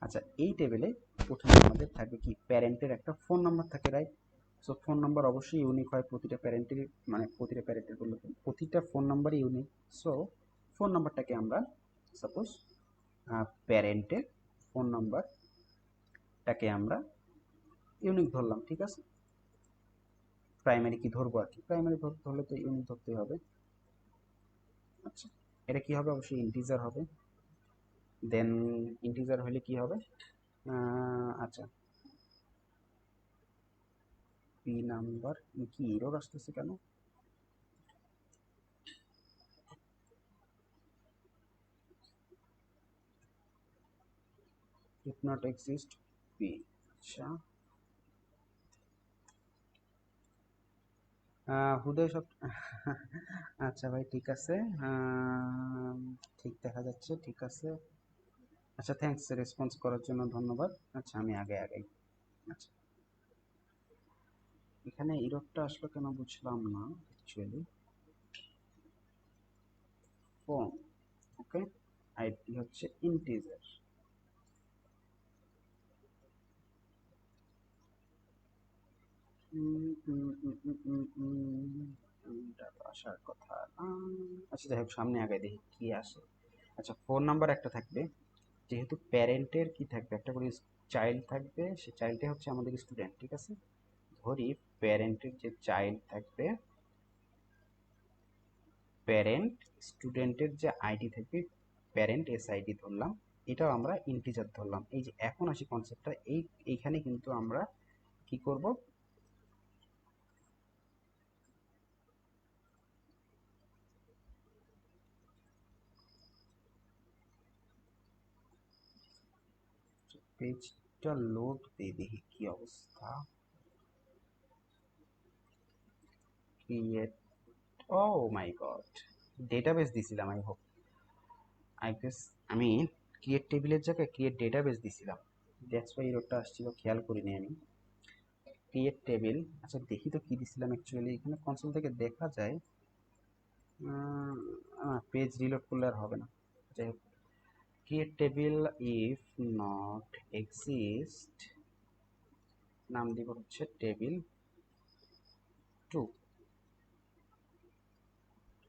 A: আচ্ছা, এই টেবিলে প্রথমে আমাদের থাকবে কি, প্যারেন্টের একটা ফোন নাম্বার থাকে, রাইট? সো ফোন নাম্বার অবশ্যই ইউনিক হয় প্রতিটা প্যারেন্টের, মানে প্রতিটা প্যারেন্টের বলতে প্রতিটা ফোন নাম্বারই ইউনিক। সো ফোন নাম্বারটাকে আমরা সাপোজ প্যারেন্টের ফোন নাম্বারটাকে আমরা ইউনিক ধরলাম, ঠিক আছে। প্রাইমারি কি ধরবো আর কি, প্রাইমারি ধরতে হলে তো ইউনিক ধরতেই হবে। আচ্ছা, এটা কি হবে, অবশ্যই ইন্টিজার হবে। দেন ইন্টিজার হলে কি হবে, আচ্ছা, পি নাম্বার, কি এরর আসতেছে কেন? If not exist P. আচ্ছা, হুদয় সব আচ্ছা ভাই, ঠিক আছে। ঠিক দেখা যাচ্ছে, ঠিক আছে। আচ্ছা, থ্যাঙ্কস রেসপন্স করার জন্য, ধন্যবাদ। আচ্ছা, আমি আগে আগে। আচ্ছা, এখানে ইররটা আসলো কেন বুঝলাম না অ্যাকচুয়ালি। ফোন, ওকে, আইডি হচ্ছে ইন্টিজার। এটা তো আসার কথা না। আচ্ছা, যাই হোক, সামনে আগে দেখি কি আসে। আচ্ছা, ফোন নাম্বার একটা থাকবে। যেহেতু প্যারেন্টের কি থাকবে, একটা করে চাইল্ড থাকবে, সে চাইল্ডটা হচ্ছে আমাদের স্টুডেন্ট, ঠিক আছে। ধরি প্যারেন্টের যে চাইল্ড থাকবে, প্যারেন্ট স্টুডেন্টের যে আইডি থাকবে, প্যারেন্ট এস আইডি ধরলাম, এটাও আমরা ইন্টিজার ধরলাম। এই যে এখন আসি কনসেপ্টটা, এইখানে কিন্তু আমরা কি করব, পেজটা লোড দিয়ে দেখি কি অবস্থা। ক্রিয়েট, ও মাই গড, ডেটাবেস দিছিলাম। আই গেস আমি ক্রিয়েট টেবিলের জায়গায় ক্রিয়েট ডেটাবেস দিছিলাম, দ্যাটস ওয়াই এররটা আসছিল, খেয়াল করিনি আমি। ক্রিয়েট টেবিল, আচ্ছা দেখি তো কি দিছিলাম অ্যাকচুয়ালি, এখানে কনসোল থেকে দেখা যায়। পেজ রিলোড করলে আর হবে না। যাই হোক, create table if not exist, নাম দিব হচ্ছে টেবিল 2।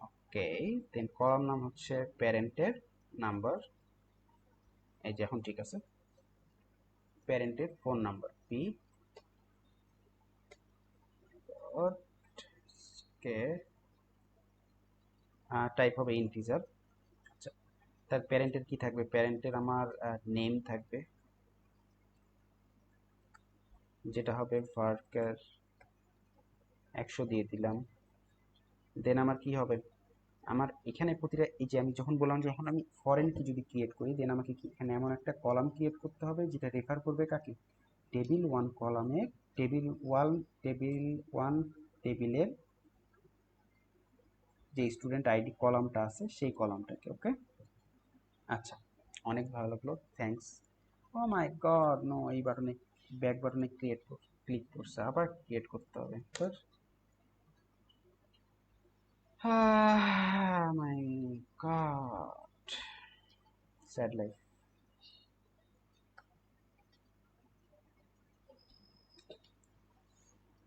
A: ওকে, দেন কলাম নাম হচ্ছে প্যারেন্টের নাম্বার। এই যে এখন ঠিক আছে। প্যারেন্টের ফোন নাম্বার পি, ওকে, টাইপ হবে ইন্টিজার। আচ্ছা, তার প্যারেন্টের কি থাকবে, প্যারেন্টের আমার নেম থাকবে, যেটা হবে ভার্কার 100 দিয়ে দিলাম। দেন আমার কি হবে, আমার এখানে প্রতিটা, এই যে আমি যখন বললাম, যখন আমি ফরেন কি যদি ক্রিয়েট করি, দেন আমাকে কি এখানে এমন একটা কলাম ক্রিয়েট করতে হবে যেটা রেফার করবে কাকে, টেবিল ওয়ান কলামে, টেবিল ওয়ান, টেবিল ওয়ান টেবিলের যে স্টুডেন্ট আইডি কলামটা আছে সেই কলামটাকে। ওকে, আচ্ছা, অনেক ভালো লাগলো, থ্যাঙ্কস। ও মাই গড, নো, এই বাটনে, ব্যাক বাটনে ক্লিক করছে, আবার ক্রিয়েট করতে হবে তোর। মাই গড, স্যাড লাইফ।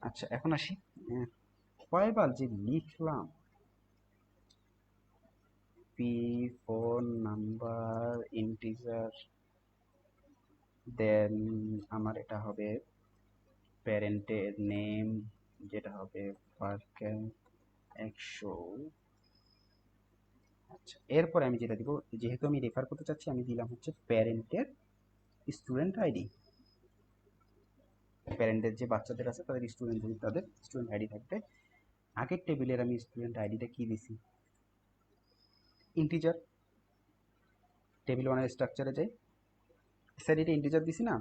A: আচ্ছা, এখন আসি, কয়বার যে লিখলাম, পি, ফোন নাম্বার, ইন্টিজার, দেন আমার এটা হবে প্যারেন্টের নেম, যেটা হবে ফার্কেন 100। আচ্ছা, এরপরে আমি যেটা দিব, যেহেতু আমি রেফার করতে চাচ্ছি, আমি দিলাম হচ্ছে প্যারেন্টের স্টুডেন্ট আইডি। প্যারেন্টের যে বাচ্চাদের আছে তাদের স্টুডেন্ট, যদি তাদের স্টুডেন্ট আইডি থাকবে। আগের টেবিলের আমি স্টুডেন্ট আইডিটা কি দিছি, ইন্টিজার। টেবিল ওয়ানের স্ট্রাকচারে যাই, স্যার এটা ইন্টিজার দিছি না,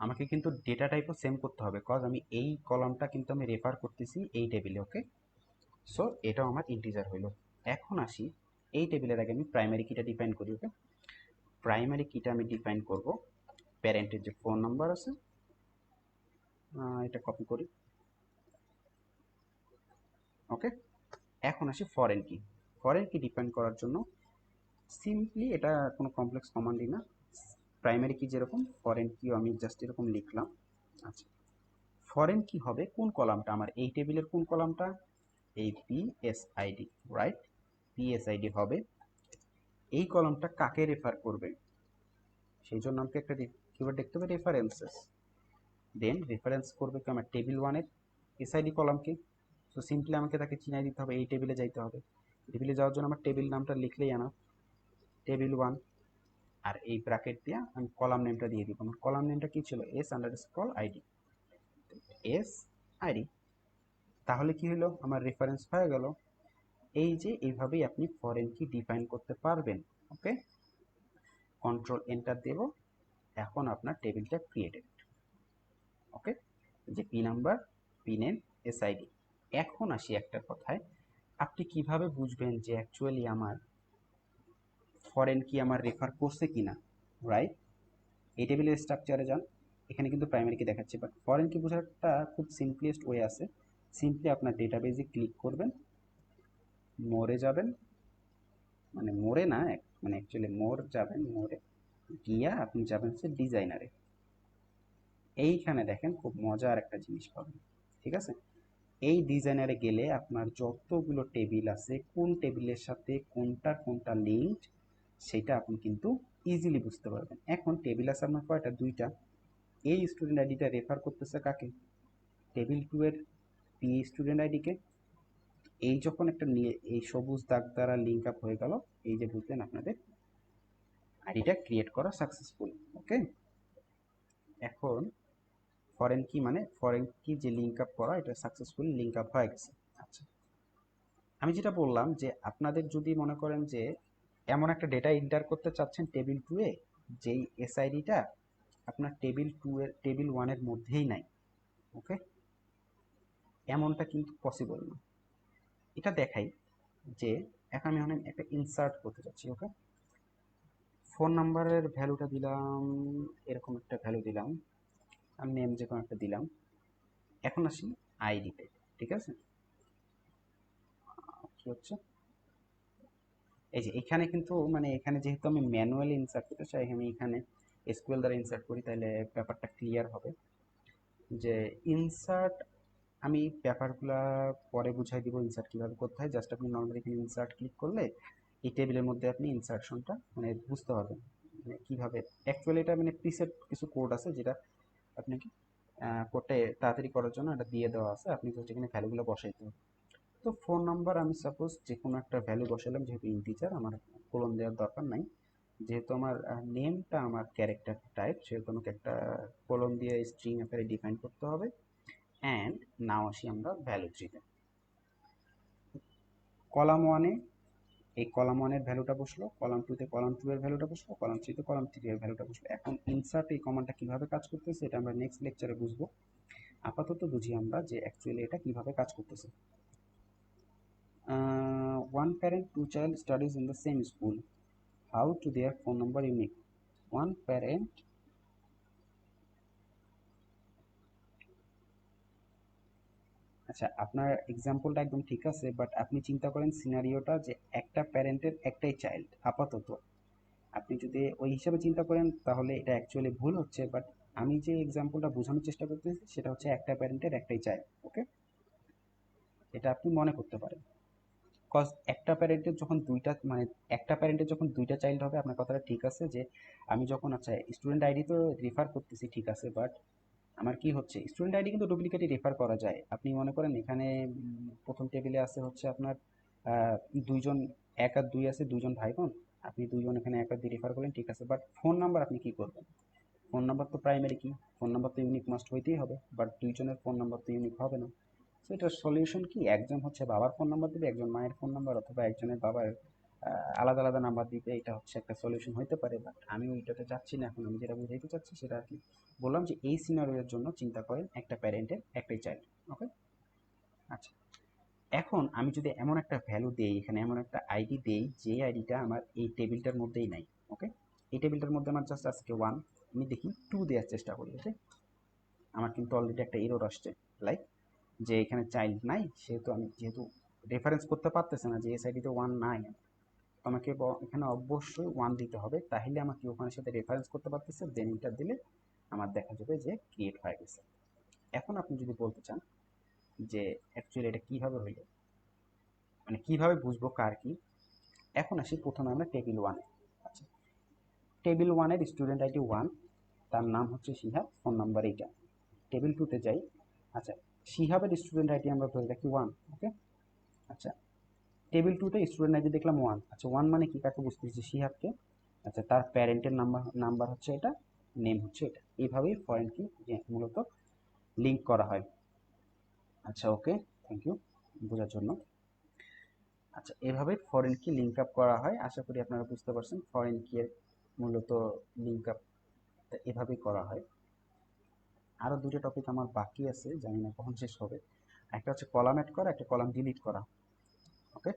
A: আমাকে কিন্তু ডেটা টাইপও সেম করতে হবে, কজ আমি এই কলামটা কিন্তু আমি রেফার করতেছি এই টেবিলে। ওকে, সো এটাও আমার ইন্টিজার হইল। এখন আসি, এই টেবিলের আগে আমি প্রাইমারি কিটা ডিফাইন করি। ওকে, প্রাইমারি কিটা আমি ডিফাইন করব, প্যারেন্টের যে ফোন নাম্বার আছে, এটা কপি করি। ওকে, এখন আসি ফরেন কি। ফরেন কি ডিফাইন করার জন্য সিম্পলি, এটা কোনো কমপ্লেক্স কমান্ডই না, প্রাইমারি কি যেরকম, ফরেন কিও আমি জাস্ট এরকম লিখলাম। আচ্ছা, ফরেন কি হবে, কোন কলামটা আমার, এই টেবিলের কোন কলামটা, এই পিএসআইডি, রাইট, পিএসআইডি হবে। এই কলামটা কাকে রেফার করবে, সেই জন্য আমাকে একটা কিওয়ার্ড দেখতে হবে, রেফারেন্সেস। দেন রেফারেন্স করবে কি আমার টেবিল ওয়ানের এসআইডি কলামকে। সো সিম্পলি আমাকে তাকে চিনাই দিতে হবে, এই টেবিলে যাইতে হবে। টেবিলে যাওয়ার জন্য আমার টেবিল নামটা লিখলেই আনা, টেবিল ওয়ান, আর এই ব্র্যাকেট দিয়ে আমি কলাম নেমটা দিয়ে দিব। আমার কলাম নেমটা কি ছিল, S underscore ID, S ID. তাহলে কি হলো, আমার রেফারেন্স হয়ে গেল। এই যে এইভাবেই আপনি ফরেন কি ডিফাইন করতে পারবেন। ওকে, কন্ট্রোল এন্টার দেব, এখন আপনার টেবিলটা ক্রিয়েটেড। ওকে, যে P number, P name, SID. এখন আসি একটা কথায়, আপনি কিভাবে বুঝবেন যে অ্যাকচুয়ালি আমার ফরেন কি আমার রেফার করছে কিনা, রাইট? এই টেবিলের স্ট্রাকচারে যান, এখানে কিন্তু প্রাইমারি কি দেখাচ্ছে, বাট ফরেন কি বোঝার একটা খুব সিম্পলেস্ট ওয়ে আছে। সিম্পলি আপনার ডেটাবেজে ক্লিক করবেন, মোরে যাবেন, মানে মোরে না, মানে অ্যাকচুয়ালি মোর যাবেন, মোরে গিয়া আপনি যাবেন হচ্ছে ডিজাইনারে। এইখানে দেখেন খুব মজার একটা জিনিস পাবেন, ঠিক আছে? এই ডিজাইনারে গেলে আপনার যতগুলো টেবিল আছে, কোন টেবিলের সাথে কোনটা কোনটা লিঙ্কড, সেটা আপনি কিন্তু ইজিলি বুঝতে পারবেন। এখন টেবিল আছে আপনার কয়টা? দুইটা। এই স্টুডেন্ট আইডিটা রেফার করতেছে কাকে? টেবিল টু এর পি স্টুডেন্ট আইডিকে। এই যখন একটা এই সবুজ দাগ দ্বারা লিঙ্ক আপ হয়ে গেল, এই যে বুঝলেন আপনাদের আইডিটা ক্রিয়েট করা সাকসেসফুল। ওকে, এখন ফরেন কি মানে ফরেন কি যে লিঙ্ক আপ করা, এটা সাকসেসফুলি লিঙ্ক আপ হয়ে গেছে। আচ্ছা, আমি যেটা বললাম যে আপনাদের যদি মনে করেন যে এমন একটা ডেটা এন্টার করতে চাচ্ছেন টেবিল টু এ, যেই এসআইডিটা আপনার টেবিল টু এর টেবিল ওয়ানের মধ্যেই নাই, ওকে, এমনটা কিন্তু পসিবল না। এটা দেখাই যে এখন আমি অনেক একটা ইনসার্ট করতে চাচ্ছি। ওকে, ফোন নাম্বারের ভ্যালুটা দিলাম, এরকম একটা ভ্যালু দিলাম, আর নেম যে কোনো একটা দিলাম। এখন আসি আইডিতে, ঠিক আছে? কি হচ্ছে, এই যে এখানে কিন্তু মানে এখানে যেহেতু আমি ম্যানুয়ালি ইনসার্ট করতে চাই, আমি এখানে এসকিউএল দ্বারা ইনসার্ট করি, তাহলে ব্যাপারটা ক্লিয়ার হবে। যে ইনসার্ট আমি ব্যাপারগুলা পরে বুঝাই দিব, ইনসার্ট কীভাবে করতে হয়। জাস্ট আপনি নর্মালি এখানে ইনসার্ট ক্লিক করলে এই টেবিলের মধ্যে আপনি ইনসার্শনটা মানে বুঝতে পারবেন, মানে কীভাবে অ্যাকচুয়ালি এটা মানে প্রিসেট কিছু কোড আছে যেটা আপনাকে কোডটা তাড়াতাড়ি করার জন্য এটা দিয়ে দেওয়া আছে, আপনি জাস্ট এখানে ভ্যালুগুলো বসাইতে হবে। তো ফোন নাম্বার আমি সাপোজ যে কোনো একটা ভ্যালু বসালাম, যেহেতু ইন্টিজার আমার কোলন দেওয়ার দরকার নাই। যেহেতু আমার নেমটা আমার ক্যারেক্টার টাইপ, সেহেতু আমাকে একটা কোলন দিয়ে স্ট্রিং আকারে ডিফাইন করতে হবে। অ্যান্ড নাও আসি আমরা ভ্যালু থ্রিতে। কলাম ওয়ানে এই কলাম ওয়ানের ভ্যালুটা বসলো, কলাম টুতে কলাম টু এর ভ্যালুটা বসলো, কলাম থ্রিতে কলাম থ্রি এর ভ্যালুটা বসলো। এখন ইনসার্ট এই কমান্ডটা কীভাবে কাজ করতেছে এটা আমরা নেক্সট লেকচারে বুঝবো। আপাতত বুঝি আমরা যে অ্যাকচুয়ালি এটা কীভাবে কাজ করতেছে। One parent, two child studies in the same school. How to their phone number unique? One parent, আচ্ছা আপনার এক্সাম্পলটা একদম ঠিক আছে, বাট আপনি চিন্তা করেন সিনারিওটা যে একটা প্যারেন্টের একটাই চাইল্ড আপাতত। আপনি যদি ওই হিসাবে চিন্তা করেন তাহলে এটা অ্যাকচুয়ালি ভুল হচ্ছে, বাট আমি যে এক্সাম্পলটা বোঝানোর চেষ্টা করতেছি সেটা হচ্ছে একটা প্যারেন্টের একটাই চাইল্ড। ওকে, এটা আপনি মনে করতে পারেন। কজ একটা প্যারেন্টের যখন দুইটা মানে একটা প্যারেন্টের যখন দুইটা চাইল্ড হবে, আপনার কথাটা ঠিক আছে যে আমি যখন আচ্ছা স্টুডেন্ট আইডি তো রেফার করতেছি ঠিক আছে, বাট আমার কি হচ্ছে স্টুডেন্ট আইডি কিন্তু ডুপ্লিকেটই রেফার করা যায়। আপনি মনে করেন এখানে প্রথম টেবিলে আছে হচ্ছে আপনার দুইজন, এক আর দুই আছে, দুইজন ভাই বোন। আপনি দুইজন এখানে এক আর দুই রেফার করলেন ঠিক আছে, বাট ফোন নাম্বার আপনি কি করবেন? ফোন নাম্বার তো প্রাইমারি কি, ফোন নাম্বার তো ইউনিক মাস্ট হইতেই হবে, বাট দুইজনের ফোন নাম্বার তো ইউনিক হবে না। সো এটার সলিউশন কি, একজন হচ্ছে বাবার ফোন নাম্বার দিবে, একজন মায়ের ফোন নাম্বার, অথবা একজনের বাবার আলাদা আলাদা নাম্বার দিবে। এটা হচ্ছে একটা সলিউশন হইতে পারে, বাট আমি ওইটাতে যাচ্ছি না। এখন আমি যেটা বুঝাইতে চাচ্ছি সেটা আর কি বললাম যে এই সিনারিওর জন্য চিন্তা করেন একটা প্যারেন্টের একটাই চাইল্ড। ওকে, আচ্ছা এখন আমি যদি এমন একটা ভ্যালু দেই, এখানে এমন একটা আইডি দেই যে আইডিটা আমার এই টেবিলটার মধ্যেই নাই। ওকে, এই টেবিলটার মধ্যে আমার জাস্ট আজকে ওয়ান, আমি দেখি টু দেওয়ার চেষ্টা করি। ওকে, আমার কিন্তু অলরেডি একটা এরর আসছে, লাইক যে এখানে চাইল্ড নাই, সেহেতু আমি যেহেতু রেফারেন্স করতে পারতেছে না যে এস আইডিতে ওয়ান নাই, আমাকে এখানে অবশ্যই ওয়ান দিতে হবে, তাহলে আমাকে ওখানের সাথে রেফারেন্স করতে পারতেছে, দেন ইন্টার দিলে আমার দেখা যাবে যে ক্রিয়েট হয়ে গেছে। এখন আপনি যদি বলতে চান যে অ্যাকচুয়ালি এটা কীভাবে হইলো, মানে কীভাবে বুঝবো কার কি, এখন আসি প্রথমে আমরা টেবিল ওয়ানে। আচ্ছা, টেবিল ওয়ানের স্টুডেন্ট আইডি ওয়ান, তার নাম হচ্ছে শিহাব, ফোন নাম্বার এইটা। টেবিল টুতে যাই, আচ্ছা শিহাবের স্টুডেন্ট আইডি আমরা ধরে রাখি ওয়ান। ওকে, আচ্ছা টেবিল টুতে স্টুডেন্ট আইডি দেখলাম ওয়ান। আচ্ছা ওয়ান মানে কি, কাকে বুঝতেছি? শিহাবকে। আচ্ছা তার প্যারেন্টের নাম্বার নাম্বার হচ্ছে এটা, নেম হচ্ছে এটা। এইভাবেই ফরেন কি মূলত লিঙ্ক করা হয়। আচ্ছা ওকে, থ্যাংক ইউ বোঝার জন্য। আচ্ছা এভাবে ফরেন কি লিঙ্ক আপ করা হয়। আশা করি আপনারা বুঝতে পারছেন ফরেন কি এর মূলত লিঙ্ক আপ তো এভাবেই করা হয়। আরও দুটো টপিক আমার বাকি আছে, জানি না কখন শেষ হবে। একটা হচ্ছে কলাম অ্যাড করা, একটা কলাম ডিলিট করা। ওকে,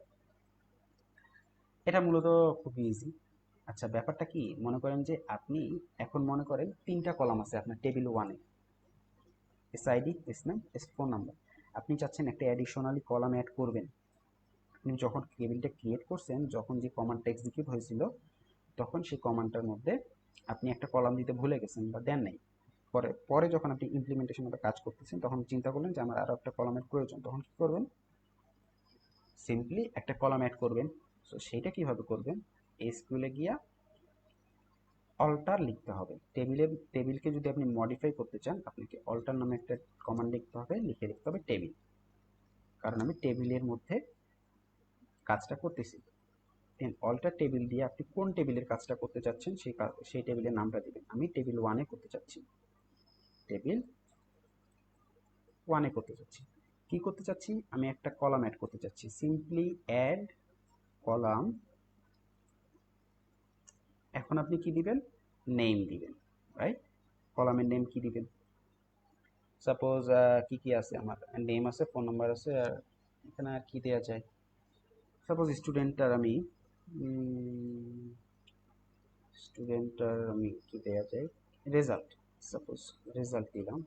A: এটা মূলত খুব ইজি। আচ্ছা, ব্যাপারটা কি, মনে করেন যে আপনি এখন মনে করেন 3টা কলাম আছে আপনার টেবিল 1-এ, S ID, S name, S phone number. আপনি চাচ্ছেন একটা অ্যাডিশনালি কলাম অ্যাড করবেন। আপনি যখন টেবিলটা ক্রিয়েট করছেন, যখন যে কমান্ডটা এক্সিকিউট হয়েছিল, তখন সেই কমান্ডটার মধ্যে আপনি একটা কলাম দিতে ভুলে গেছেন বা দেন নাই। পরে পরে যখন আপনি ইমপ্লিমেন্টেশনটা কাজ করতেছেন, তখন চিন্তা করলেন যে আমার আরও একটা কলামের প্রয়োজন, তখন কী করবেন? সিম্পলি একটা কলাম অ্যাড করবেন। সো সেইটা কীভাবে করবেন? এসকিউএলে গিয়া অল্টার লিখতে হবে। টেবিলকে যদি আপনি মডিফাই করতে চান, আপনাকে অল্টার নামে একটা কমান্ড লিখতে হবে, লিখে লিখতে হবে টেবিল, কারণ আমি টেবিলের মধ্যে কাজটা করতেছি। দেন অল্টার টেবিল দিয়ে আপনি কোন টেবিলের কাজটা করতে চাচ্ছেন সেই টেবিলের নামটা দিবেন। আমি টেবিল 1-এ করতে চাচ্ছি, টেবিল 1-এ করতে চাচ্ছি। কি করতে চাচ্ছি? আমি একটা কলাম অ্যাড করতে চাচ্ছি। Simply add column. এখন আপনি কি দিবেন? নেম দিবেন, রাইট? কলামের নেম কি দিবেন? সাপোজ কি কি আছে আমার, নেম আছে, ফোন নাম্বার আছে, আর এখানে আর কি দেওয়া যায়? সাপোজ স্টুডেন্টটার আমি কি দেওয়া যায়? রেজাল্ট। সাপোজ রেজাল্ট দিলাম।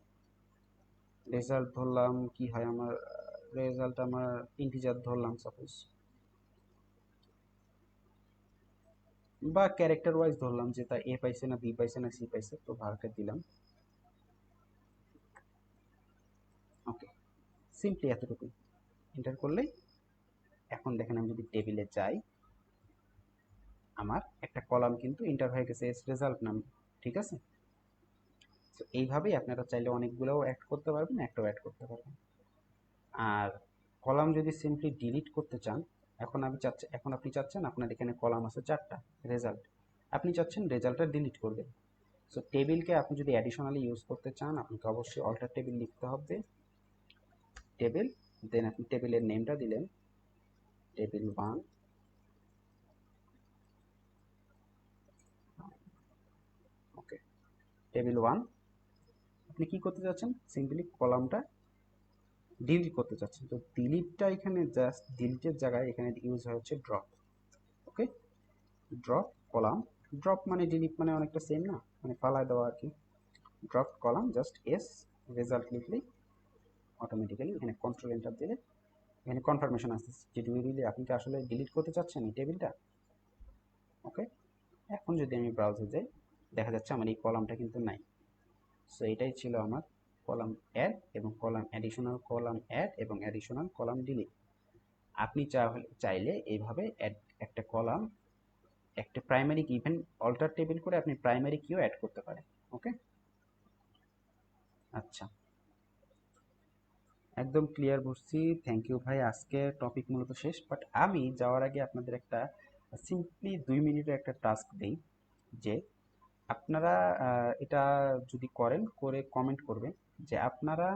A: রেজাল্ট ধরলাম কি হয় আমার, রেজাল্ট আমার ইন্টিজার ধরলাম সাপোজ, বা ক্যারেক্টার ওয়াইজ ধরলাম যে তা এ পাইছে না বি পাইছে না সি পাইছে, তো ভাড়াটা দিলাম। ওকে, সিম্পলি এতটুকুই এন্টার করলেই, এখন দেখেন আমি যদি টেবিলে যাই, আমার একটা কলাম কিন্তু এন্টার হয়ে গেছে এস রেজাল্ট নামে। ঠিক আছে? তো এইভাবেই আপনারা চাইলে অনেকগুলোও অ্যাড করতে পারবেন, একটাও অ্যাড করতে পারবেন। আর কলাম যদি সিম্পলি ডিলিট করতে চান, এখন আপনি চাচ্ছেন আপনার এখানে কলাম আছে 4টা, রেজাল্ট, আপনি চাচ্ছেন রেজাল্টটা ডিলিট করবেন। সো টেবিলকে আপনি যদি অ্যাডিশনালি ইউজ করতে চান, আপনাকে অবশ্যই অল্টার টেবিল লিখতে হবে, টেবিল, দেন আপনি টেবিলের নেমটা দিলেন টেবিল 1। ওকে, টেবিল 1। আপনি কি করতে চাচ্ছেন? সিম্পলি কলামটা ডিলিট করতে চাচ্ছেন। তো ডিলিটটা এখানে জাস্ট ডিলিটের জায়গায় এখানে ইউজ হয় হচ্ছে drop. Okay, drop column. Drop মানে ডিলিট মানে অনেকটা সেম না, মানে ফালায় দেওয়া আর কি। Drop column, just S result লিখলেই অটোমেটিক্যালি এখানে কন্ট্রোল এন্টার দিলে এখানে কনফার্মেশন আসছে যে রিলি আপনি কি আসলে ডিলিট করতে চাচ্ছেন এই টেবিলটা। ওকে, এখন যদি আমি ব্রাউজে যাই, দেখা যাচ্ছে আমার এই কলামটা কিন্তু নাই। সো এটাই ছিল আমার কলাম অ্যাড এবং কলাম অ্যাডিশনাল কলাম অ্যাড এবং অ্যাডিশনাল কলাম ডিলিট। আপনি চাইলে এইভাবে একটা কলাম, একটা প্রাইমারি কি, ইভেন অল্টার টেবিল করে আপনি প্রাইমারি কিও অ্যাড করতে পারেন। ওকে, আচ্ছা, একদম ক্লিয়ার বুঝছি। থ্যাংক ইউ ভাই, আজকে টপিক মূলত শেষ, বাট আমি যাওয়ার আগে আপনাদের একটা সিম্পলি 2 মিনিটের একটা টাস্ক দেই, যে আপনারা এটা যদি করেন, করে কমেন্ট করবেন যে আপনারা,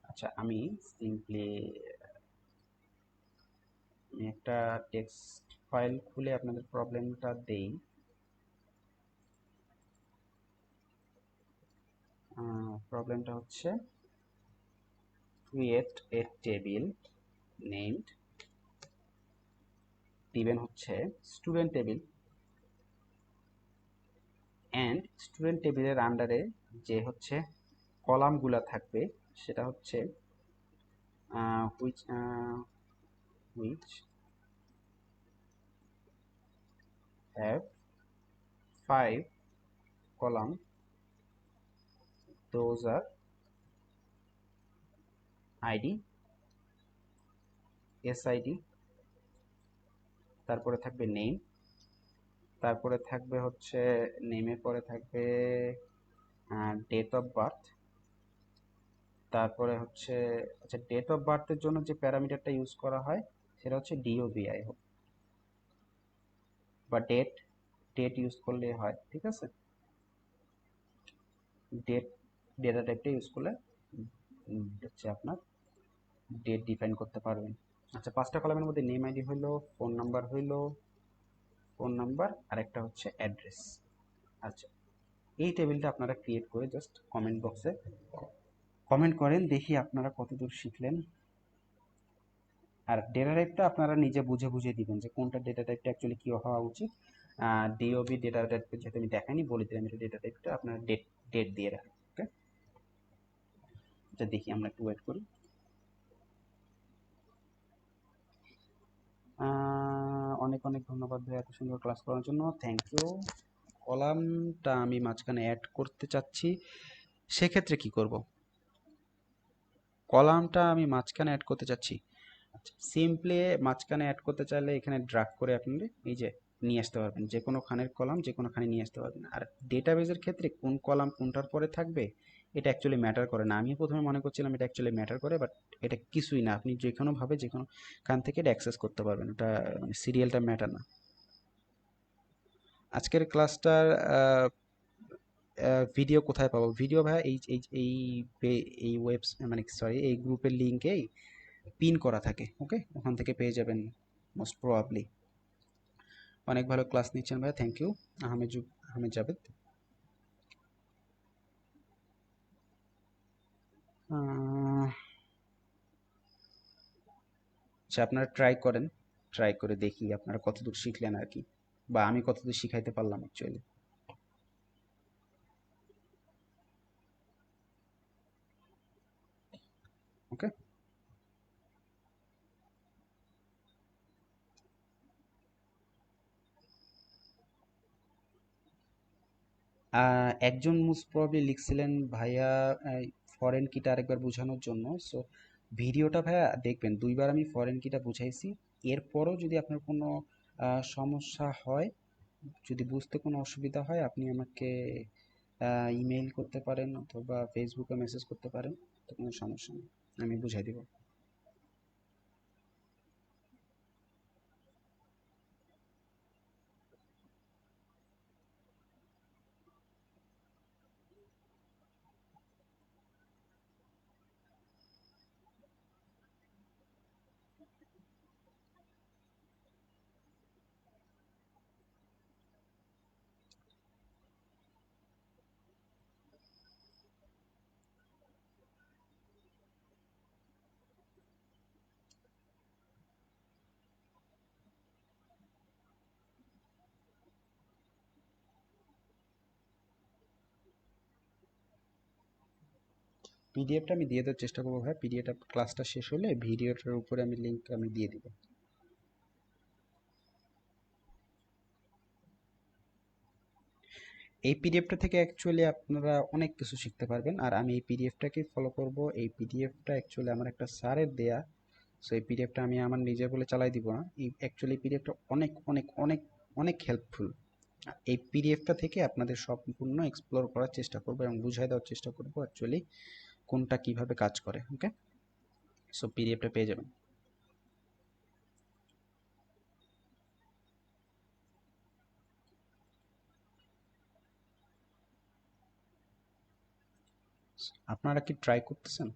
A: আচ্ছা আমি সিম্পলি একটা টেক্সট ফাইল খুলে আপনাদের প্রবলেমটা দেই। প্রবলেমটা হচ্ছে ক্রিয়েট এ টেবিল নেমড, দিবেন হচ্ছে স্টুডেন্ট টেবিল, অ্যান্ড স্টুডেন্ট টেবিলের আন্ডারে যে হচ্ছে কলামগুলা থাকবে সেটা হচ্ছে which which have 5 column, those are ID, SID, তারপরে থাকবে নেম, তারপরে থাকবে হচ্ছে নেমের পরে থাকবে ডেট অফ বার্থ, তারপরে হচ্ছে, আচ্ছা ডেট অফ বার্থের জন্য যে প্যারামিটারটা ইউজ করা হয় সেটা হচ্ছে ডিওবিআই বা ডেট, ডেট ইউজ করলে হয়। ঠিক আছে, ডেট ডেটা টাইপটা ইউজ করলে হচ্ছে আপনার ডেট ডিফাইন করতে পারবেন। আচ্ছা, 5টা কলামের মধ্যে নেম আইডি হইলো, ফোন নাম্বার হইলো, ফোন নাম্বার, আর একটা হচ্ছে অ্যাড্রেস। আচ্ছা, এই টেবিলটা আপনারা ক্রিয়েট করে জাস্ট কমেন্ট বক্সে কমেন্ট করেন, দেখি আপনারা কতদূর শিখলেন। আর ডেটা টাইপটা আপনারা নিজে বুঝে বুঝে দিবেন যে কোনটা ডেটা টাইপটা অ্যাকচুয়ালি কী হওয়া উচিত। ডিওবি ডেটা টাইপ যেহেতু আমি দেখাইনি, বলে দিলাম এটা ডেটা টাইপটা আপনারা ডেট ডেট দিয়ে রাখেন। ওকে, এটা দেখি আমরা একটু ওয়েট করি। অনেক অনেক ধন্যবাদ ভাই এত সুন্দর ক্লাস করার জন্য, থ্যাংক ইউ। কলামটা আমি মাঝখানে অ্যাড করতে চাচ্ছি, সেক্ষেত্রে কি করব? কলামটা আমি মাঝখানে অ্যাড করতে চাচ্ছি, আচ্ছা সিম্পলি মাঝখানে অ্যাড করতে চাইলে এখানে ড্রাগ করে আপনি এই যে নিয়ে আসতে পারবেন, যে কোনো খানের কলাম যে কোনো খানে নিয়ে আসতে পারবেন। আর ডেটাবেজের ক্ষেত্রে কোন কলাম কোনটার পরে থাকবে এটা অ্যাকচুয়ালি ম্যাটার করে না। আমি প্রথমে মনে করছিলাম এটা অ্যাকচুয়ালি ম্যাটার করে, বাট এটা কিছুই না। আপনি যে কোনোভাবে যে কোনো খান থেকে এটা অ্যাক্সেস করতে পারবেন, ওটা মানে সিরিয়ালটা ম্যাটার না। আজকের ক্লাসটার ভিডিও কোথায় পাবো? ভিডিও ভাইয়া এই এই এই এই মানে সরি এই গ্রুপের লিঙ্কেই পিন করা থাকে। ওকে, ওখান থেকে পেয়ে যাবেন মোস্ট প্রবাবলি। অনেক ভালো ক্লাস নিচ্ছেন ভাইয়া, থ্যাংক ইউ। আহমেদ জাভেদ। আচ্ছা আপনারা ট্রাই করেন, ট্রাই করে দেখি আপনারা কতদূর শিখলেন আর কি, বা আমি কতদূর শিখাইতে পারলাম অ্যাকচুয়ালি। ওকে, একজন মোস্ট প্রবাবলি লিখছিলেন ভাইয়া ফরেন কিটা আরেকবার বোঝানোর জন্য। সো ভিডিওটা ভাইয়া দেখবেন, দুইবার আমি ফরেন কিটা বুঝাইছি। এরপরও যদি আপনার কোনো সমস্যা হয়, যদি বুঝতে কোনো অসুবিধা হয়, আপনি আমাকে ইমেইল করতে পারেন অথবা ফেসবুকে মেসেজ করতে পারেন, তো কোনো সমস্যা নেই, আমি বুঝাই দিব। পিডিএফটা আমি দিয়ে দেওয়ার চেষ্টা করবো ভাই, পিডিএফটা ক্লাসটা শেষ হলে ভিডিওটার উপরে আমি লিঙ্ক আমি দিয়ে দিব। এই পিডিএফটা থেকে অ্যাকচুয়ালি আপনারা অনেক কিছু শিখতে পারবেন, আর আমি এই পিডিএফটাকেই ফলো করব। এই পিডিএফটা অ্যাকচুয়ালি আমার একটা স্যারের দেয়া, সো এই পিডিএফটা আমি আমার নিজে বলে চালাই দিব না। এই অ্যাকচুয়ালি পিডিএফটা অনেক অনেক অনেক অনেক হেল্পফুল। এই পিডিএফটা থেকে আপনাদের সম্পূর্ণ এক্সপ্লোর করার চেষ্টা করবো এবং বুঝাই দেওয়ার চেষ্টা করবো অ্যাকচুয়ালি কোনটা কিভাবে কাজ করে। ওকে, সো পিডিএফটা পেয়ে যাবেন। আপনারা কি ট্রাই করতেছেন?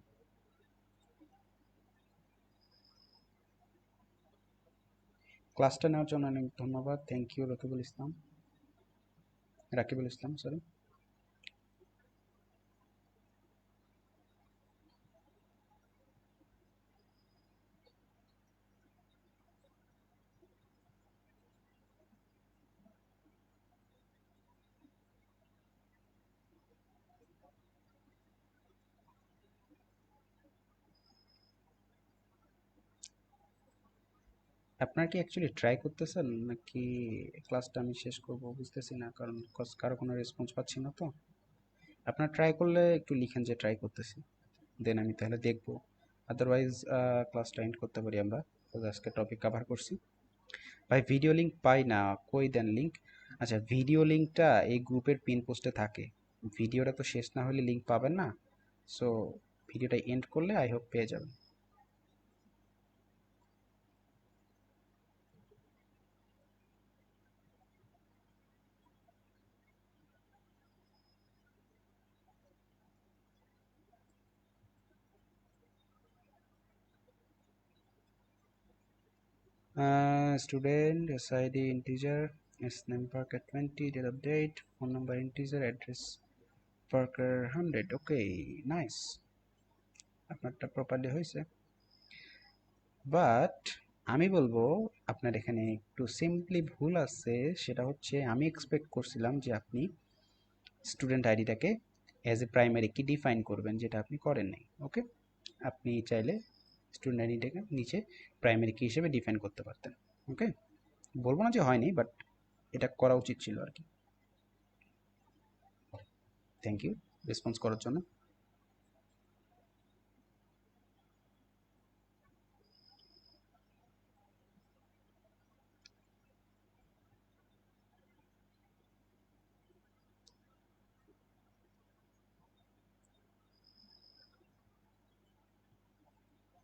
A: ক্লাসটা নেওয়ার জন্য অনেক ধন্যবাদ, thank you Rakibul Islam, Rakibul Islam sorry. আপনারা কি অ্যাকচুয়ালি ট্রাই করতেছেন নাকি ক্লাসটা আমি শেষ করব বুঝতেছি না, কারণ কারো কোনো রেসপন্স পাচ্ছি না তো। আপনারা ট্রাই করলে একটু লিখেন যে ট্রাই করতেছি, দেন আমি তাহলে দেখবো। আদারওয়াইজ ক্লাসটা এন্ড করতে পারি আমরা, তো আজকে টপিক কভার করছি। ভাই ভিডিও লিঙ্ক পাই না, কই দেন লিঙ্ক? আচ্ছা ভিডিও লিঙ্কটা এই গ্রুপের পিন পোস্টে থাকে, ভিডিওটা তো শেষ না হলে লিঙ্ক পাবেন না। সো ভিডিওটা এন্ড করলে আই হোপ পেয়ে যাবেন। Student SID integer name Parker 20, date of date, phone number integer, address Parker 100. Okay, nice. আপনারটা প্রপারলি হয়েছে, বাট আমি বলবো আপনার এখানে একটু সিম্পলি ভুল আছে। সেটা হচ্ছে আমি এক্সপেক্ট করছিলাম যে আপনি স্টুডেন্ট আইডিটাকে অ্যাজ এ প্রাইমারি কি ডিফাইন করবেন, যেটা আপনি করেন নাই। ওকে, আপনি চাইলে স্টুডেন্ট আইডিটাকে নিচে প্রাইমারি কি হিসেবে ডিফাইন করতে পারতেন। ওকে, বলবো না যে হয়নি, বাট এটা করা উচিত ছিল আর কি। থ্যাংক ইউ রেসপন্স করার জন্য।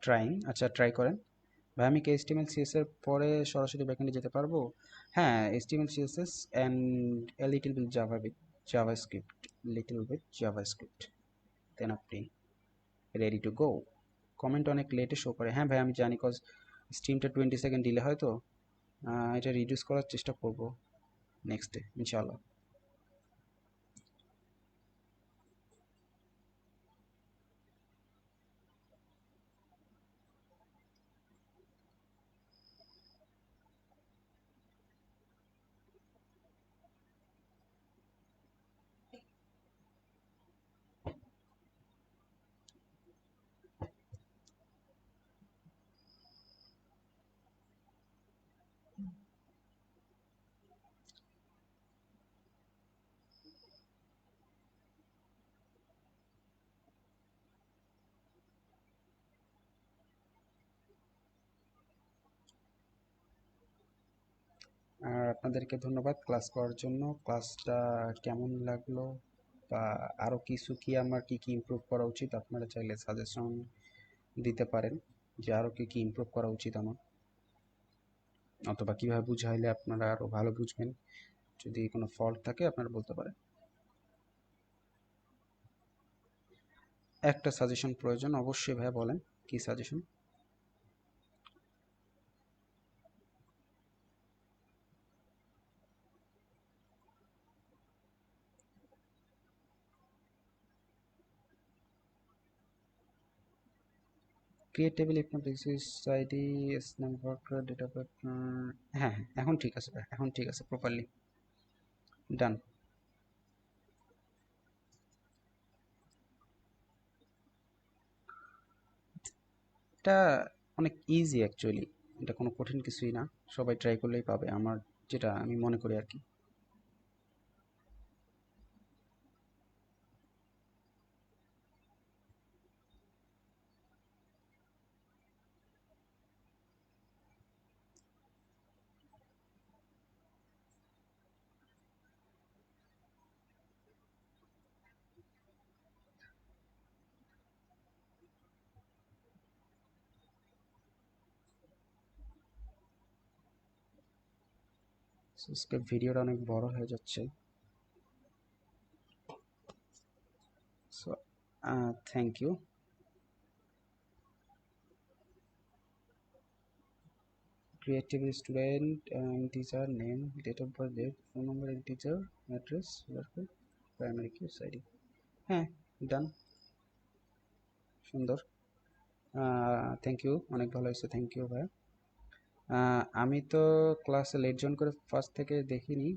A: ট্রাইং, আচ্ছা ট্রাই করেন। ভাই আমি কি এইচটিএমএল সিএসএস পরে সরাসরি ব্যাকএন্ডে যেতে পারবো? হ্যাঁ, HTML CSS and a little bit JavaScript, little bit JavaScript, then আপনি রেডি টু গো। কমেন্ট অনেক লেটে শো করে। হ্যাঁ ভাই আমি জানি, কজ স্ট্রিমটা 20 সেকেন্ড ডিলে হয় তো। এটা রিডিউস করার চেষ্টা করব নেক্সট ডে ইনশাআল্লাহ। আর আপনাদেরকে ধন্যবাদ ক্লাস করার জন্য। ক্লাসটা কেমন লাগলো, বা আরও কিছু কি আমার কি কি ইমপ্রুভ করা উচিত, আপনারা চাইলে সাজেশন দিতে পারেন যে আরও কি কি ইমপ্রুভ করা উচিত আমার, অথবা কীভাবে বুঝাইলে আপনারা আরও ভালো বুঝবেন। যদি কোনো ফল্ট থাকে আপনারা বলতে পারেন। একটা সাজেশন প্রয়োজন, অবশ্যই ভাইয়া বলেন কি সাজেশন। ক্রিয়েট টেবিল আপনার BCS ID, snap worker, date of birth. হ্যাঁ হ্যাঁ, এখন ঠিক আছে ভাই, এখন ঠিক আছে, প্রপারলি ডান। এটা অনেক ইজি অ্যাকচুয়ালি, এটা কোনো কঠিন কিছুই না, সবাই ট্রাই করলেই পাবে, আমার যেটা আমি মনে করি আর কি। আজকে ভিডিওটা অনেক বড় হয়ে যাচ্ছে, so thank you. Create table student, teacher name, date of birth, date, phone number, teacher address, primary কি আইডি। হ্যাঁ, ডান, সুন্দর। থ্যাংক ইউ, অনেক ভালো হয়েছে, থ্যাংক ইউ ভাই। আমি তো ক্লাসে লেট জয়েন করে ফার্স্ট থেকে দেখিনি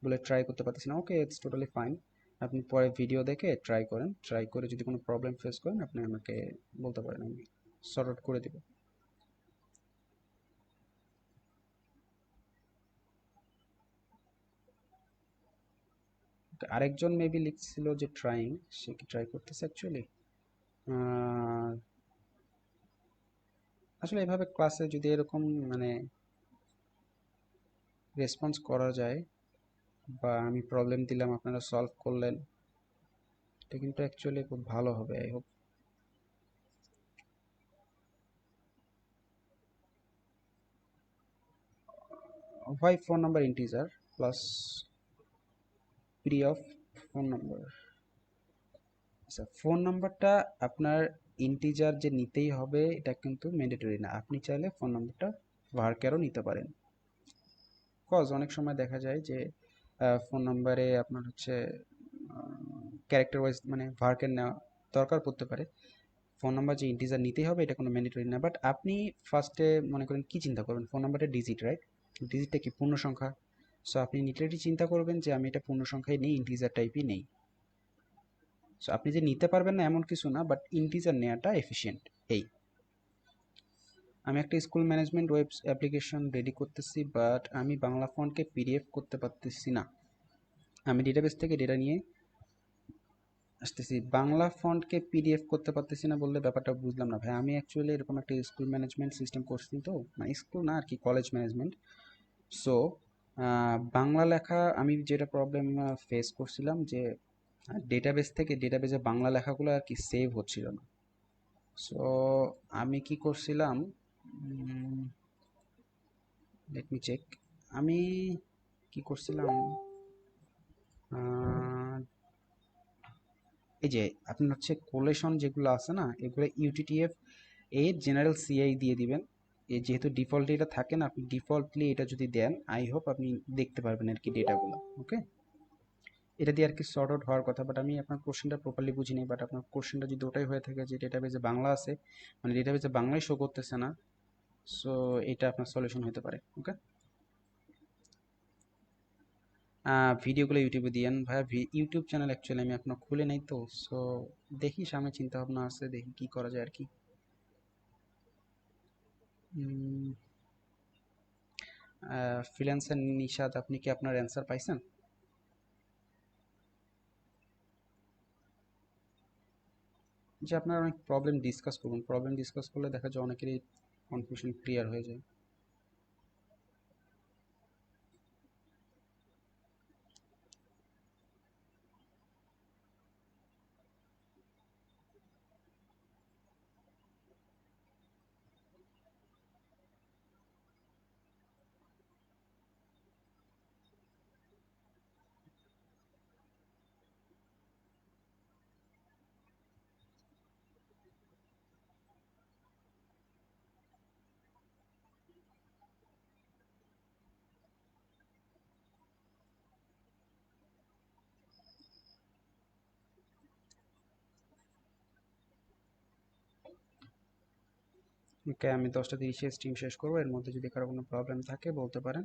A: বলে ট্রাই করতে পারতেছি না। ওকে, ইটস টোটালি ফাইন। আপনি পরে ভিডিও দেখে ট্রাই করেন, ট্রাই করে যদি কোনো প্রবলেম ফেস করেন আপনি আমাকে বলতে পারেন, আমি সর্ট আউট করে দেবো। আরেকজন মেবি লিখছিল যে ট্রাইং, সে কি ট্রাই করতেছে অ্যাকচুয়ালি? আসলে এভাবে ক্লাসে যদি এরকম মানে রেসপন্স করা যায়, বা আমি প্রবলেম দিলাম আপনারা সলভ করলেন, এটা কিন্তু অ্যাকচুয়ালি খুব ভালো হবে। I hope. Why phone number integer plus PD of phone number. আচ্ছা, ফোন নাম্বারটা আপনার ইন্টিজার যে নিতেই হবে এটা কিন্তু ম্যান্ডেটরি না, আপনি চাইলে ফোন নাম্বারটা ভার্চারও নিতে পারেন। কজ অনেক সময় দেখা যায় যে ফোন নাম্বারে আপনার হচ্ছে ক্যারেক্টার ওয়াইজ মানে ভার্কের নেওয়া দরকার পড়তে পারে। ফোন নাম্বার যে ইন্টিজার নিতেই হবে এটা কোনো ম্যান্ডেটরি না, বাট আপনি ফার্স্টে মনে করেন কি চিন্তা করবেন, ফোন নাম্বারের ডিজিট, রাইট? ডিজিটটা কি পূর্ণ সংখ্যা? সো আপনি নিটলি চিন্তা করবেন যে আমি এটা পূর্ণ সংখ্যায় নেই, ইন্টিজার টাইপই নেই। সো আপনি যে নিতে পারবেন না এমন কিছু না, বাট ইন্টিজার নেওয়াটা এফিশিয়েন্ট। এই আমি একটা school management web application ready করতেছি, বাট আমি বাংলা ফন্টকে পিডিএফ করতে পারতেছি না। আমি ডেটাবেস থেকে ডেটা নিয়ে আসতেছি, বাংলা ফন্টকে পিডিএফ করতে পারতেছি না বললে ব্যাপারটা বুঝলাম না ভাই। আমি অ্যাকচুয়ালি এরকম একটা স্কুল ম্যানেজমেন্ট সিস্টেম করছি, তো মানে স্কুল না আর কি, কলেজ ম্যানেজমেন্ট। সো বাংলা লেখা আমি যেটা প্রবলেম ফেস করছিলাম যে ডেটাবেস থেকে ডেটাবেসে বাংলা লেখাগুলো আর কি সেভ হচ্ছিল না। সো আমি কি করছিলাম, লেট মি চেক, আমি কি করছিলাম, আহ, এই যে আপনার হচ্ছে কোলেশন যেগুলো আছে না, এগুলো ইউটিটিএফ এ জেনারেল সিআই দিয়ে দিবেন। এ যেহেতু ডিফল্ট এটা থাকে না, আপনি ডিফল্টলি এটা যদি দেন আই হোপ আপনি দেখতে পারবেন আর কি ডেটাগুলো। ওকে, এটা দিয়ে আর কি সর্ট আউট হওয়ার কথা, বাট আমি আপনার কোশ্চেনটা প্রপারলি বুঝিনি। বাট আপনার কোশ্চেনটা যদি ওটাই হয়ে থাকে যে ডেটাবেসে বাংলা আছে, মানে ডেটাবেসে বাংলায় শো করতেছে না, সো এটা আপনার সলিউশন হতে পারে। ওকে, ভিডিওগুলো ইউটিউবে দিয়েন ভাইয়া। ইউটিউব চ্যানেল অ্যাকচুয়ালি আমি আপনার খুলে নাই তো, সো দেখি সামনে চিন্তা ভাবনা আছে, দেখি কি করা যায় আর কি। ফ্রিল্যান্সার নিশাদ, আপনি কি আপনার অ্যান্সার পাইছেন? যে আপনার অনেক প্রবলেম ডিসকাস করুন, প্রবলেম ডিসকাস করলে দেখা যায় অনেকেরই কনফিউশন ক্লিয়ার হয়ে যায়। ওকে, আমি 10টা 30-এ স্ট্রিম শেষ করবো, এর মধ্যে যদি কারো কোনো প্রবলেম থাকে বলতে পারেন।